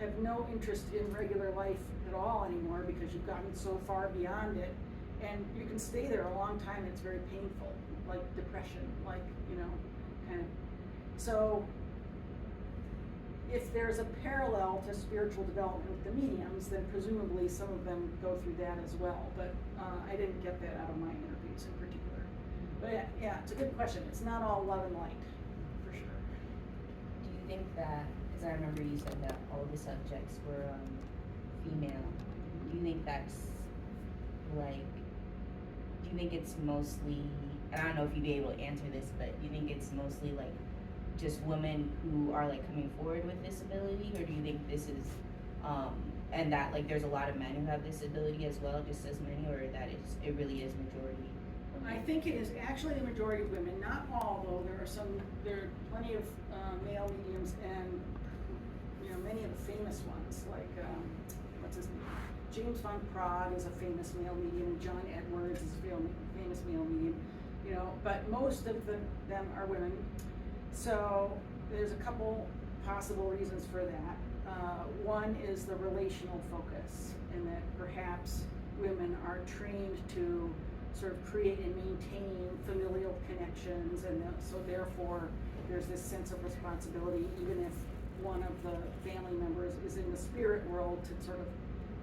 have no interest in regular life at all anymore because you've gotten so far beyond it, and you can stay there a long time. And it's very painful, like depression, like kind of. So if there's a parallel to spiritual development with the mediums, then presumably some of them go through that as well. But I didn't get that out of my interviews in particular. But yeah, it's a good question. It's not all love and light, for sure. Do you think that, because I remember you said that all the subjects were female, do you think that's like, do you think it's mostly, and I don't know if you'd be able to answer this, but do you think it's mostly like just women who are like coming forward with this ability, or do you think this is and that like there's a lot of men who have this ability as well, just as many, or that it really is majority women? I think it is actually the majority of women, not all though. There are plenty of male mediums, and many of the famous ones, like what's his name, James von Prague is a famous male medium, John Edwards is a famous male medium, but most of them are women. So there's a couple possible reasons for that. One is the relational focus, and that perhaps women are trained to sort of create and maintain familial connections, and so therefore there's this sense of responsibility, even if one of the family members is in the spirit world, to sort of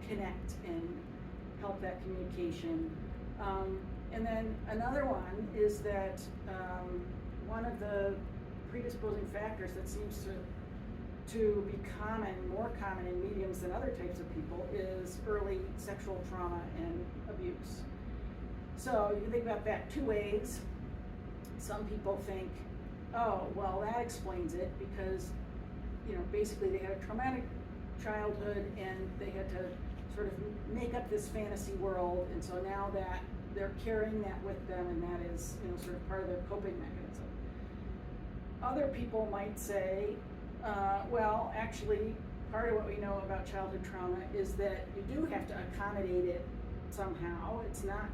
connect and help that communication. And then another one is that one of the predisposing factors that seems to be more common in mediums than other types of people is early sexual trauma and abuse. So you can think about that two ways. Some people think, oh, well, that explains it because, basically they had a traumatic childhood, and they had to sort of make up this fantasy world, and so now that they're carrying that with them, and that is, you know, sort of part of their coping mechanism. Other people might say, well, actually, part of what we know about childhood trauma is that you do have to accommodate it somehow. It's not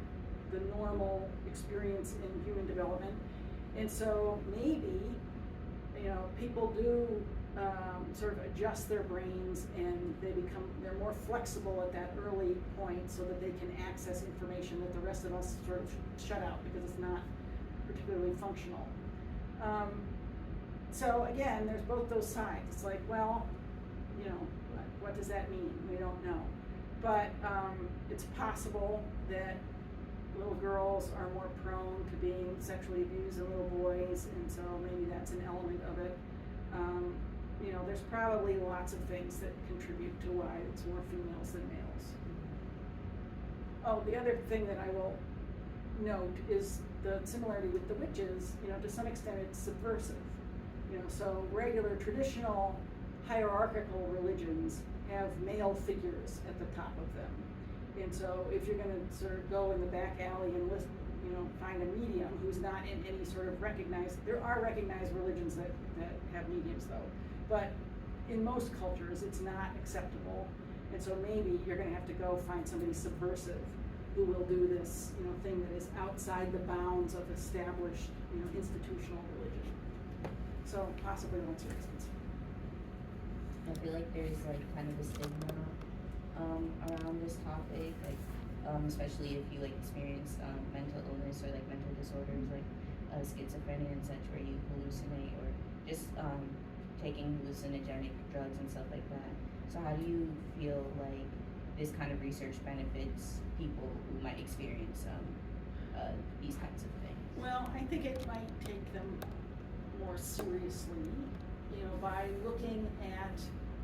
the normal experience in human development. And so maybe, you know, people do sort of adjust their brains, and they're more flexible at that early point so that they can access information that the rest of us sort of shut out because it's not particularly functional. So again, there's both those sides. It's like, well, you know, what does that mean? We don't know. But it's possible that little girls are more prone to being sexually abused than little boys, and so maybe that's an element of it. You know, there's probably lots of things that contribute to why it's more females than males. Oh, the other thing that I will note is the similarity with the witches. You know, to some extent it's subversive. You know, so regular traditional hierarchical religions have male figures at the top of them. And so if you're going to sort of go in the back alley and listen, you know, find a medium who's not in any sort of recognized, there are recognized religions that have mediums though, but in most cultures it's not acceptable. And so maybe you're going to have to go find somebody subversive who will do this, you know, thing that is outside the bounds of established, you know, institutional religion. So possibly lots of reasons. I feel like there's like kind of a stigma around this topic, like especially if you like experience mental illness or like mental disorders like schizophrenia and such, where you hallucinate or just taking hallucinogenic drugs and stuff like that. So how do you feel like this kind of research benefits people who might experience these kinds of things? Well, I think it might take them more seriously, you know, by looking at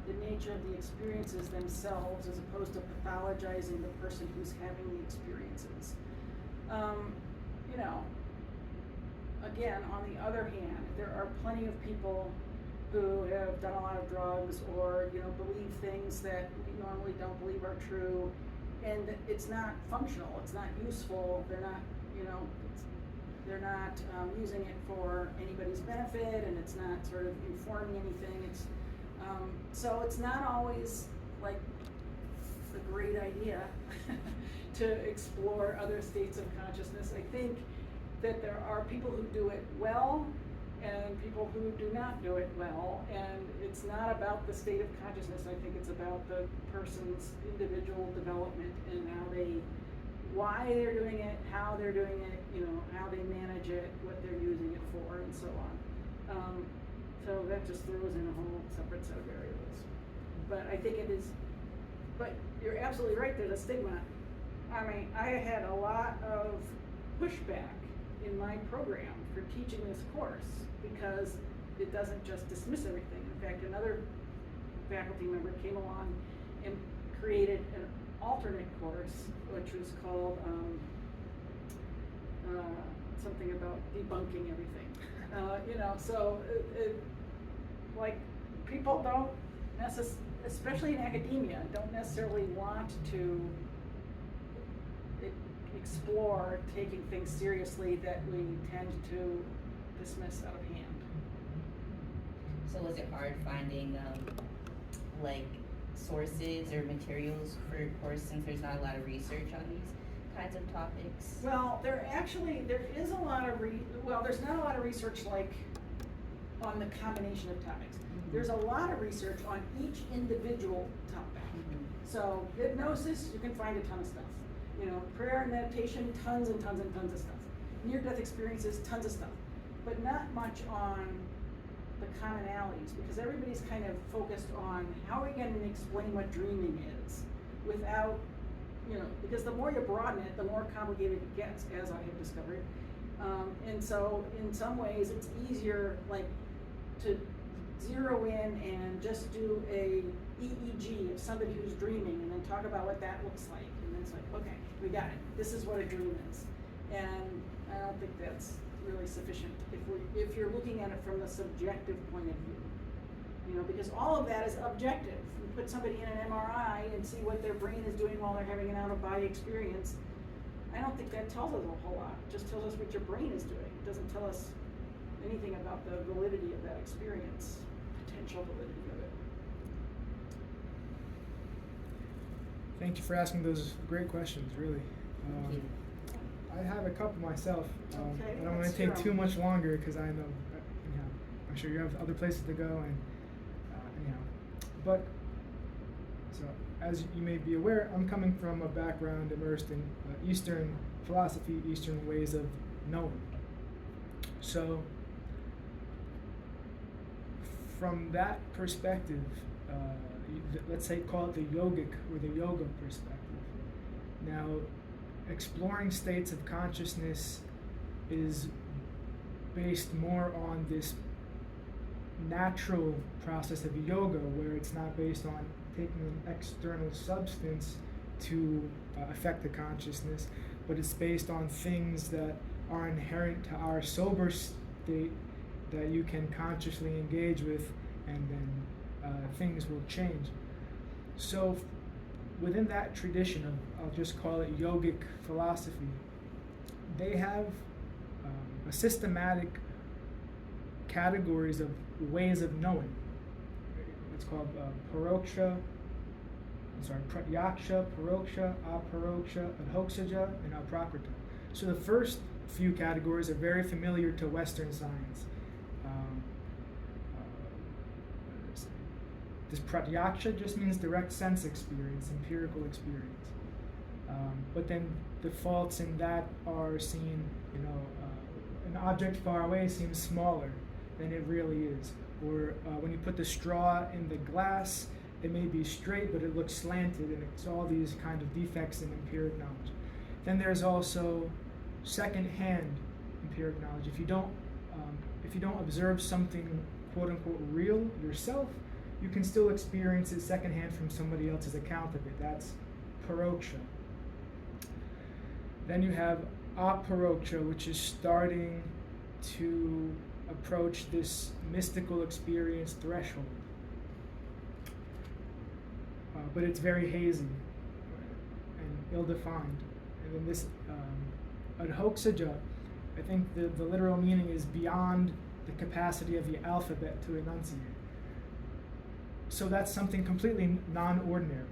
the nature of the experiences themselves as opposed to pathologizing the person who's having the experiences. You know, again, on the other hand, there are plenty of people who have done a lot of drugs or, you know, believe things that we normally don't believe are true, and it's not functional, it's not useful, they're not, you know, they're not using it for anybody's benefit, and it's not sort of informing anything. It's so it's not always like a great idea to explore other states of consciousness. I think that there are people who do it well and people who do not do it well, and it's not about the state of consciousness. I think it's about the person's individual development and why they're doing it, how they're doing it, you know, how they manage it, what they're using it for, and so on. So that just throws in a whole separate set of variables. But I think it is, but you're absolutely right, there's a stigma. I mean, I had a lot of pushback in my program for teaching this course because it doesn't just dismiss everything. In fact, another faculty member came along and created an alternate course, which was called something about debunking everything. You know, so like people don't especially in academia, don't necessarily want to explore taking things seriously that we tend to dismiss out of hand. So was it hard finding like sources or materials for your course since there's not a lot of research on these kinds of topics? Well, there is a lot of there's not a lot of research like on the combination of topics. Mm-hmm. There's a lot of research on each individual topic. Mm-hmm. So hypnosis, you can find a ton of stuff. You know, prayer and meditation, tons and tons and tons of stuff. Near-death experiences, tons of stuff. But not much on the commonalities, because everybody's kind of focused on how are we going to explain what dreaming is without, you know, because the more you broaden it, the more complicated it gets, as I have discovered. And so in some ways it's easier like to zero in and just do a EEG of somebody who's dreaming and then talk about what that looks like. And then it's like, okay, we got it. This is what a dream is. And I don't think that's really sufficient if you're looking at it from the subjective point of view. because all of that is objective. You put somebody in an MRI and see what their brain is doing while they're having an out-of-body experience. I don't think that tells us a whole lot. It just tells us what your brain is doing. It doesn't tell us anything about the validity of that experience, potential validity of it. Thank you for asking those great questions, really. Thank you. I have a couple myself, Okay, and I don't want let's to take hear too 'em. much longer because I know, I'm sure you have other places to go, and but so as you may be aware, I'm coming from a background immersed in Eastern philosophy, Eastern ways of knowing. So from that perspective, let's say call it the yogic or the yoga perspective. Now, exploring states of consciousness is based more on this natural process of yoga, where it's not based on taking an external substance to affect the consciousness, but it's based on things that are inherent to our sober state that you can consciously engage with, and then things will change. So within that tradition of, I'll just call it yogic philosophy, they have a systematic categories of ways of knowing. It's called pratyaksha, paroksha, aparoksha, adhoksaja, and aprakrita. So the first few categories are very familiar to Western science. This pratyaksha just means direct sense experience, empirical experience. But then the faults in that are seen, an object far away seems smaller than it really is. Or when you put the straw in the glass, it may be straight, but it looks slanted, and it's all these kind of defects in empiric knowledge. Then there's also second-hand empiric knowledge. If you don't observe something quote unquote real yourself, you can still experience it secondhand from somebody else's account of it. That's paroksha. Then you have aparoksha, which is starting to approach this mystical experience threshold. But it's very hazy and ill-defined. And then this adhoksaja, I think the literal meaning is beyond the capacity of the alphabet to enunciate. So that's something completely non-ordinary.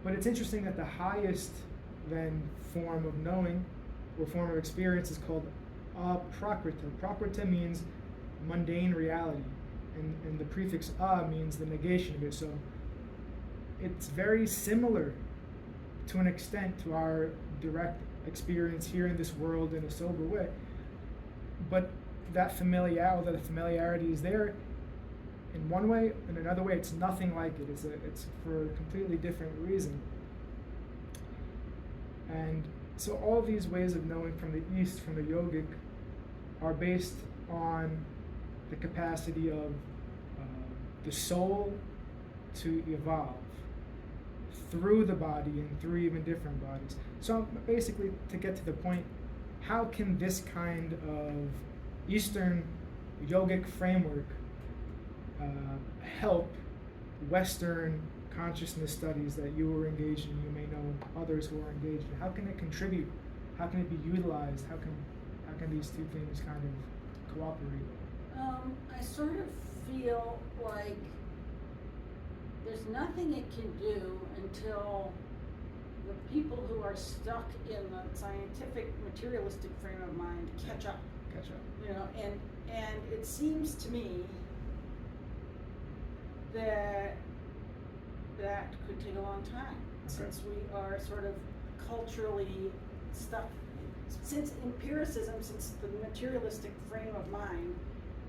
But it's interesting that the highest then form of knowing or form of experience is called aprakrita. Prakrita means mundane reality, and the prefix a means the negation of it. So it's very similar to an extent to our direct experience here in this world in a sober way. But the familiarity is there in one way. In another way, it's nothing like it. It's for a completely different reason. And so all of these ways of knowing from the East, from the yogic, are based on the capacity of the soul to evolve through the body and through even different bodies. So basically, to get to the point, how can this kind of Eastern yogic framework help Western consciousness studies that you were engaged in, you may know others who are engaged in? How can it contribute? How can it be utilized? How can these two things kind of cooperate? I sort of feel like there's nothing it can do until the people who are stuck in the scientific materialistic frame of mind catch up. And it seems to me that could take a long time, since we are sort of culturally stuck. Since empiricism, since the materialistic frame of mind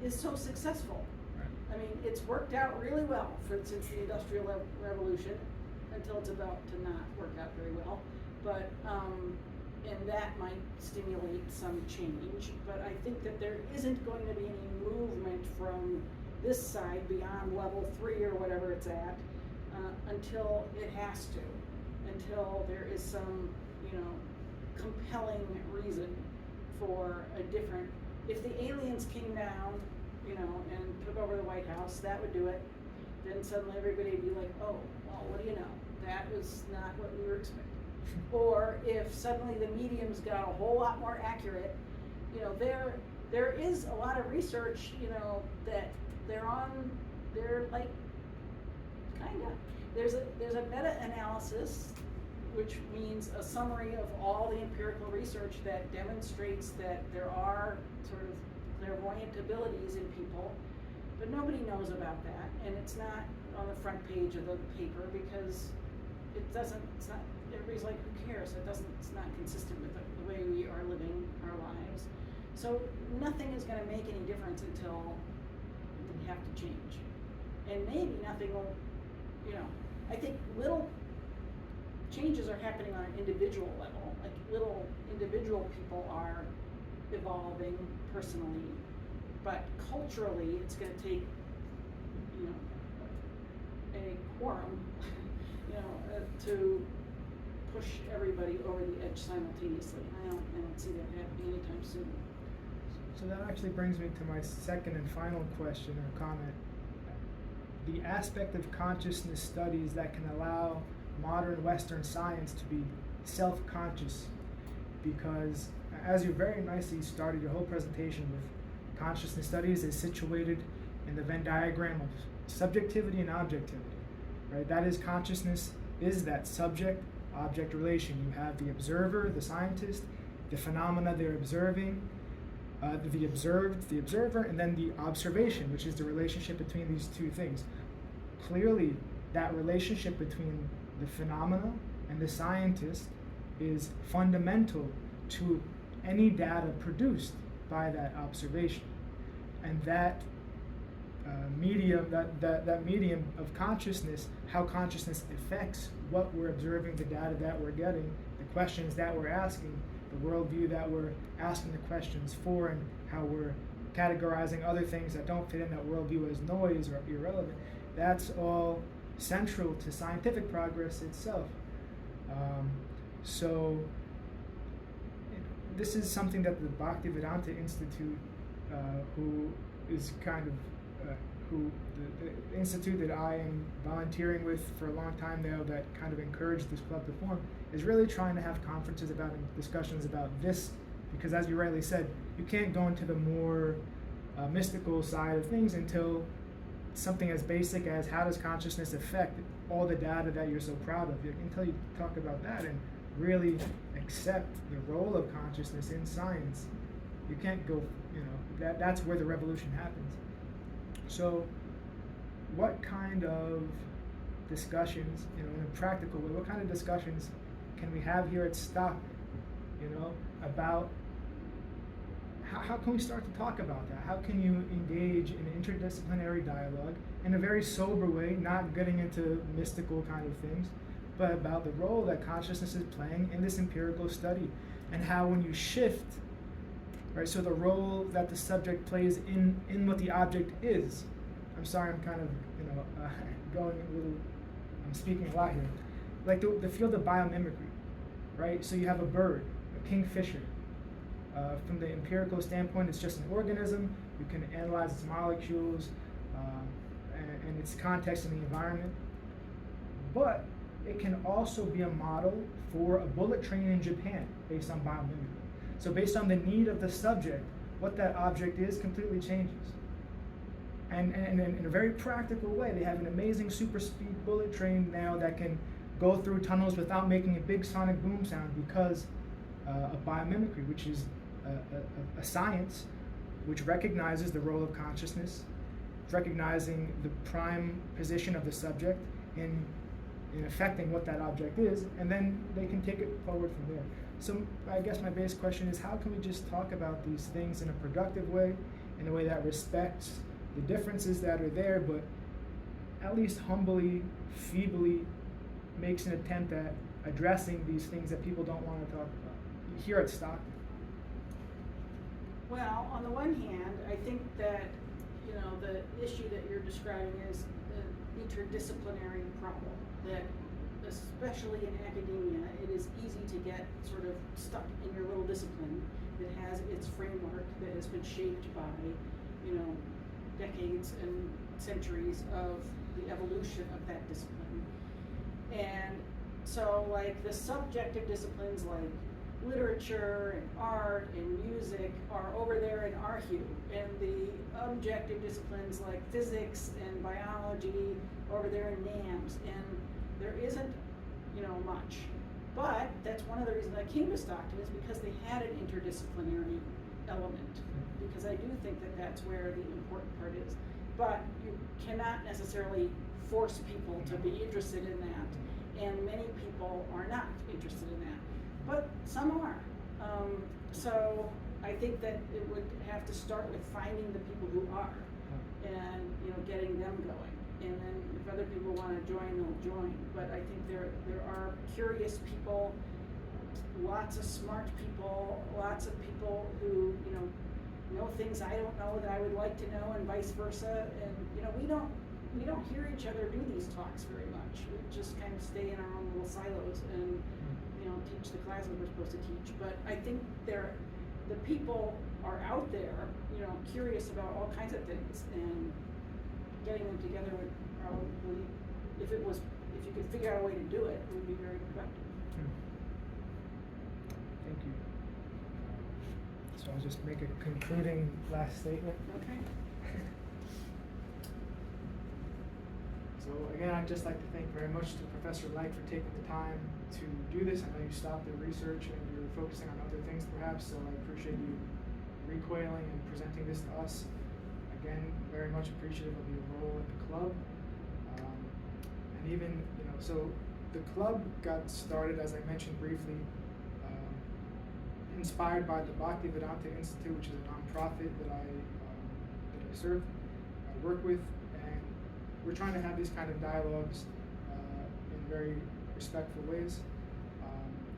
is so successful. Right. I mean, it's worked out really well since the Industrial Revolution, until it's about to not work out very well. But and that might stimulate some change. But I think that there isn't going to be any movement from this side beyond level 3 or whatever it's at until it has to, until there is some, compelling reason for a different. If the aliens came down and took over the White House, that would do it. Then suddenly everybody would be like, oh, well, what do you know? That was not what we were expecting. Or if suddenly the mediums got a whole lot more accurate, there is a lot of research, that they're like, kinda. There's a meta-analysis, which means a summary of all the empirical research that demonstrates that there are sort of clairvoyant abilities in people, but nobody knows about that, and it's not on the front page of the paper because everybody's like, who cares? It's not consistent with the way we are living our lives. So nothing is going to make any difference until we have to change. And maybe nothing will, I think little changes are happening on an individual level. Like little individual people are evolving personally, but culturally it's going to take, a quorum, to push everybody over the edge simultaneously. I don't see that happening anytime soon. So that actually brings me to my second and final question or comment. The aspect of consciousness studies that can allow modern Western science to be self-conscious, because as you very nicely started your whole presentation with, consciousness studies is situated in the Venn diagram of subjectivity and objectivity, right? That is, consciousness is that subject-object relation. You have the observer, the scientist, the phenomena they're observing, the observed, the observer, and then the observation, which is the relationship between these two things. Clearly, that relationship between the phenomena and the scientist is fundamental to any data produced by that observation. And that medium, that medium of consciousness, how consciousness affects what we're observing, the data that we're getting, the questions that we're asking, the worldview that we're asking the questions for, and how we're categorizing other things that don't fit in that worldview as noise or irrelevant. That's all central to scientific progress itself. So this is something that the Bhaktivedanta Institute, who is kind of the institute that I am volunteering with for a long time now, that kind of encouraged this club to form, is really trying to have conferences about and discussions about this, because as you rightly said, you can't go into the more mystical side of things until something as basic as how does consciousness affect all the data that you're so proud of. Until you talk about that and really accept the role of consciousness in science, you can't go, that's where the revolution happens. So what kind of discussions, in a practical way, what kind of discussions can we have here at Stockton, about how can we start to talk about that? How can you engage in interdisciplinary dialogue in a very sober way, not getting into mystical kind of things, but about the role that consciousness is playing in this empirical study, and how when you shift, right, so the role that the subject plays in what the object is. I'm sorry, I'm kind of, going a little, I'm speaking a lot here. Like the field of biomimicry, right? So you have a bird, a kingfisher. From the empirical standpoint, it's just an organism. You can analyze its molecules and its context in the environment. But it can also be a model for a bullet train in Japan based on biomimicry. So based on the need of the subject, what that object is completely changes. And in a very practical way, they have an amazing super speed bullet train now that can go through tunnels without making a big sonic boom sound because of biomimicry, which is a science which recognizes the role of consciousness, recognizing the prime position of the subject in affecting what that object is, and then they can take it forward from there. So I guess my base question is, how can we just talk about these things in a productive way, in a way that respects the differences that are there, but at least humbly, feebly makes an attempt at addressing these things that people don't want to talk about here at Stockton? Well, on the one hand, I think that, the issue that you're describing is an interdisciplinary problem, that especially in academia, it is easy to get sort of stuck in your little discipline that has its framework that has been shaped by, decades and centuries of the evolution of that discipline. And so like the subjective disciplines like literature and art and music are over there in our hue, and the objective disciplines like physics and biology are over there in NAMS, and there isn't, much. But that's one of the reasons I came to Stockton, is because they had an interdisciplinary element, because I do think that that's where the important part is. But you cannot necessarily force people to be interested in that, and many people are not interested in that, but some are. So I think that it would have to start with finding the people who are, and getting them going. And then if other people want to join, they'll join. But I think there are curious people, lots of smart people, lots of people who know things I don't know that I would like to know, and vice versa. And we don't hear each other do these talks very much. We just kind of stay in our own little silos and teach the classes we're supposed to teach. But I think the people are out there, curious about all kinds of things, and getting them together would probably, if you could figure out a way to do it, would be very productive. Thank you. So I'll just make a concluding last statement. Okay. So again, I'd just like to thank very much to Professor Lyke for taking the time to do this. I know you stopped the research and you're focusing on other things perhaps, so I appreciate you recoiling and presenting this to us. Again, very much appreciative of your role at the club. And even, so the club got started, as I mentioned briefly, inspired by the Bhaktivedanta Institute, which is a nonprofit that I serve, I work with, and we're trying to have these kind of dialogues in very respectful ways.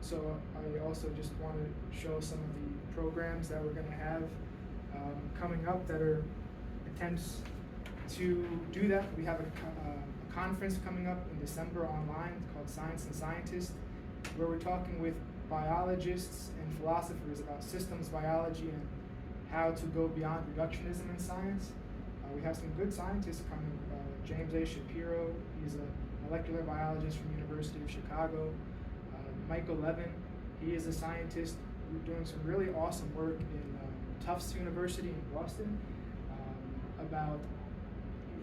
So I also just want to show some of the programs that we're going to have coming up that are attempts to do that. We have a conference coming up in December online called Science and Scientists, where we're talking with biologists and philosophers about systems biology and how to go beyond reductionism in science. We have some good scientists coming. James A. Shapiro, he's a molecular biologist from the University of Chicago. Michael Levin, he is a scientist doing some really awesome work in Tufts University in Boston.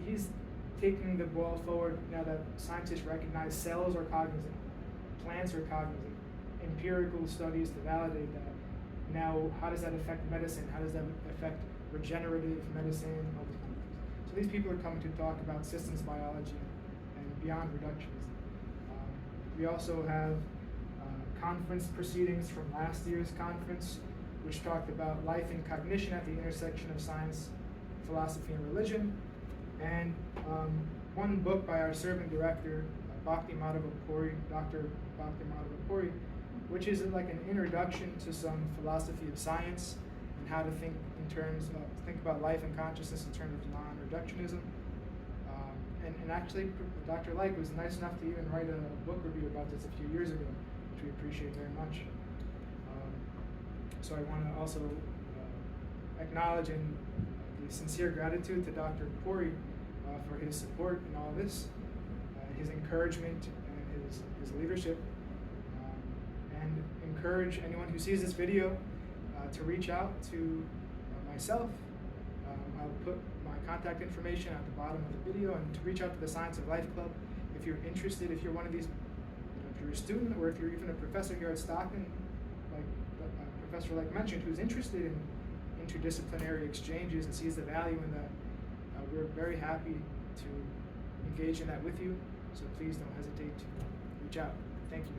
He's taking the ball forward now that scientists recognize cells are cognizant, plants are cognizant, empirical studies to validate that. Now, how does that affect medicine? How does that affect regenerative medicine? All these kind of things. So these people are coming to talk about systems biology and beyond reductionism. We also have conference proceedings from last year's conference, which talked about life and cognition at the intersection of science, philosophy, and religion. And one book by our serving director, Dr. Bhakti Madhavapuri, which is like an introduction to some philosophy of science and how to think about life and consciousness in terms of non-reductionism. And actually, Dr. Lyke was nice enough to even write a book review about this a few years ago, which we appreciate very much. So I want to also acknowledge and sincere gratitude to Dr. Puri for his support in all this, his encouragement and his leadership, and encourage anyone who sees this video to reach out to myself. I'll put my contact information at the bottom of the video, and to reach out to the Science of Life Club if you're interested, if you're one of these, if you're a student or if you're even a professor here at Stockton, like Professor Lyke mentioned, who's interested in interdisciplinary exchanges and sees the value in that. We're very happy to engage in that with you, so please don't hesitate to reach out. Thank you.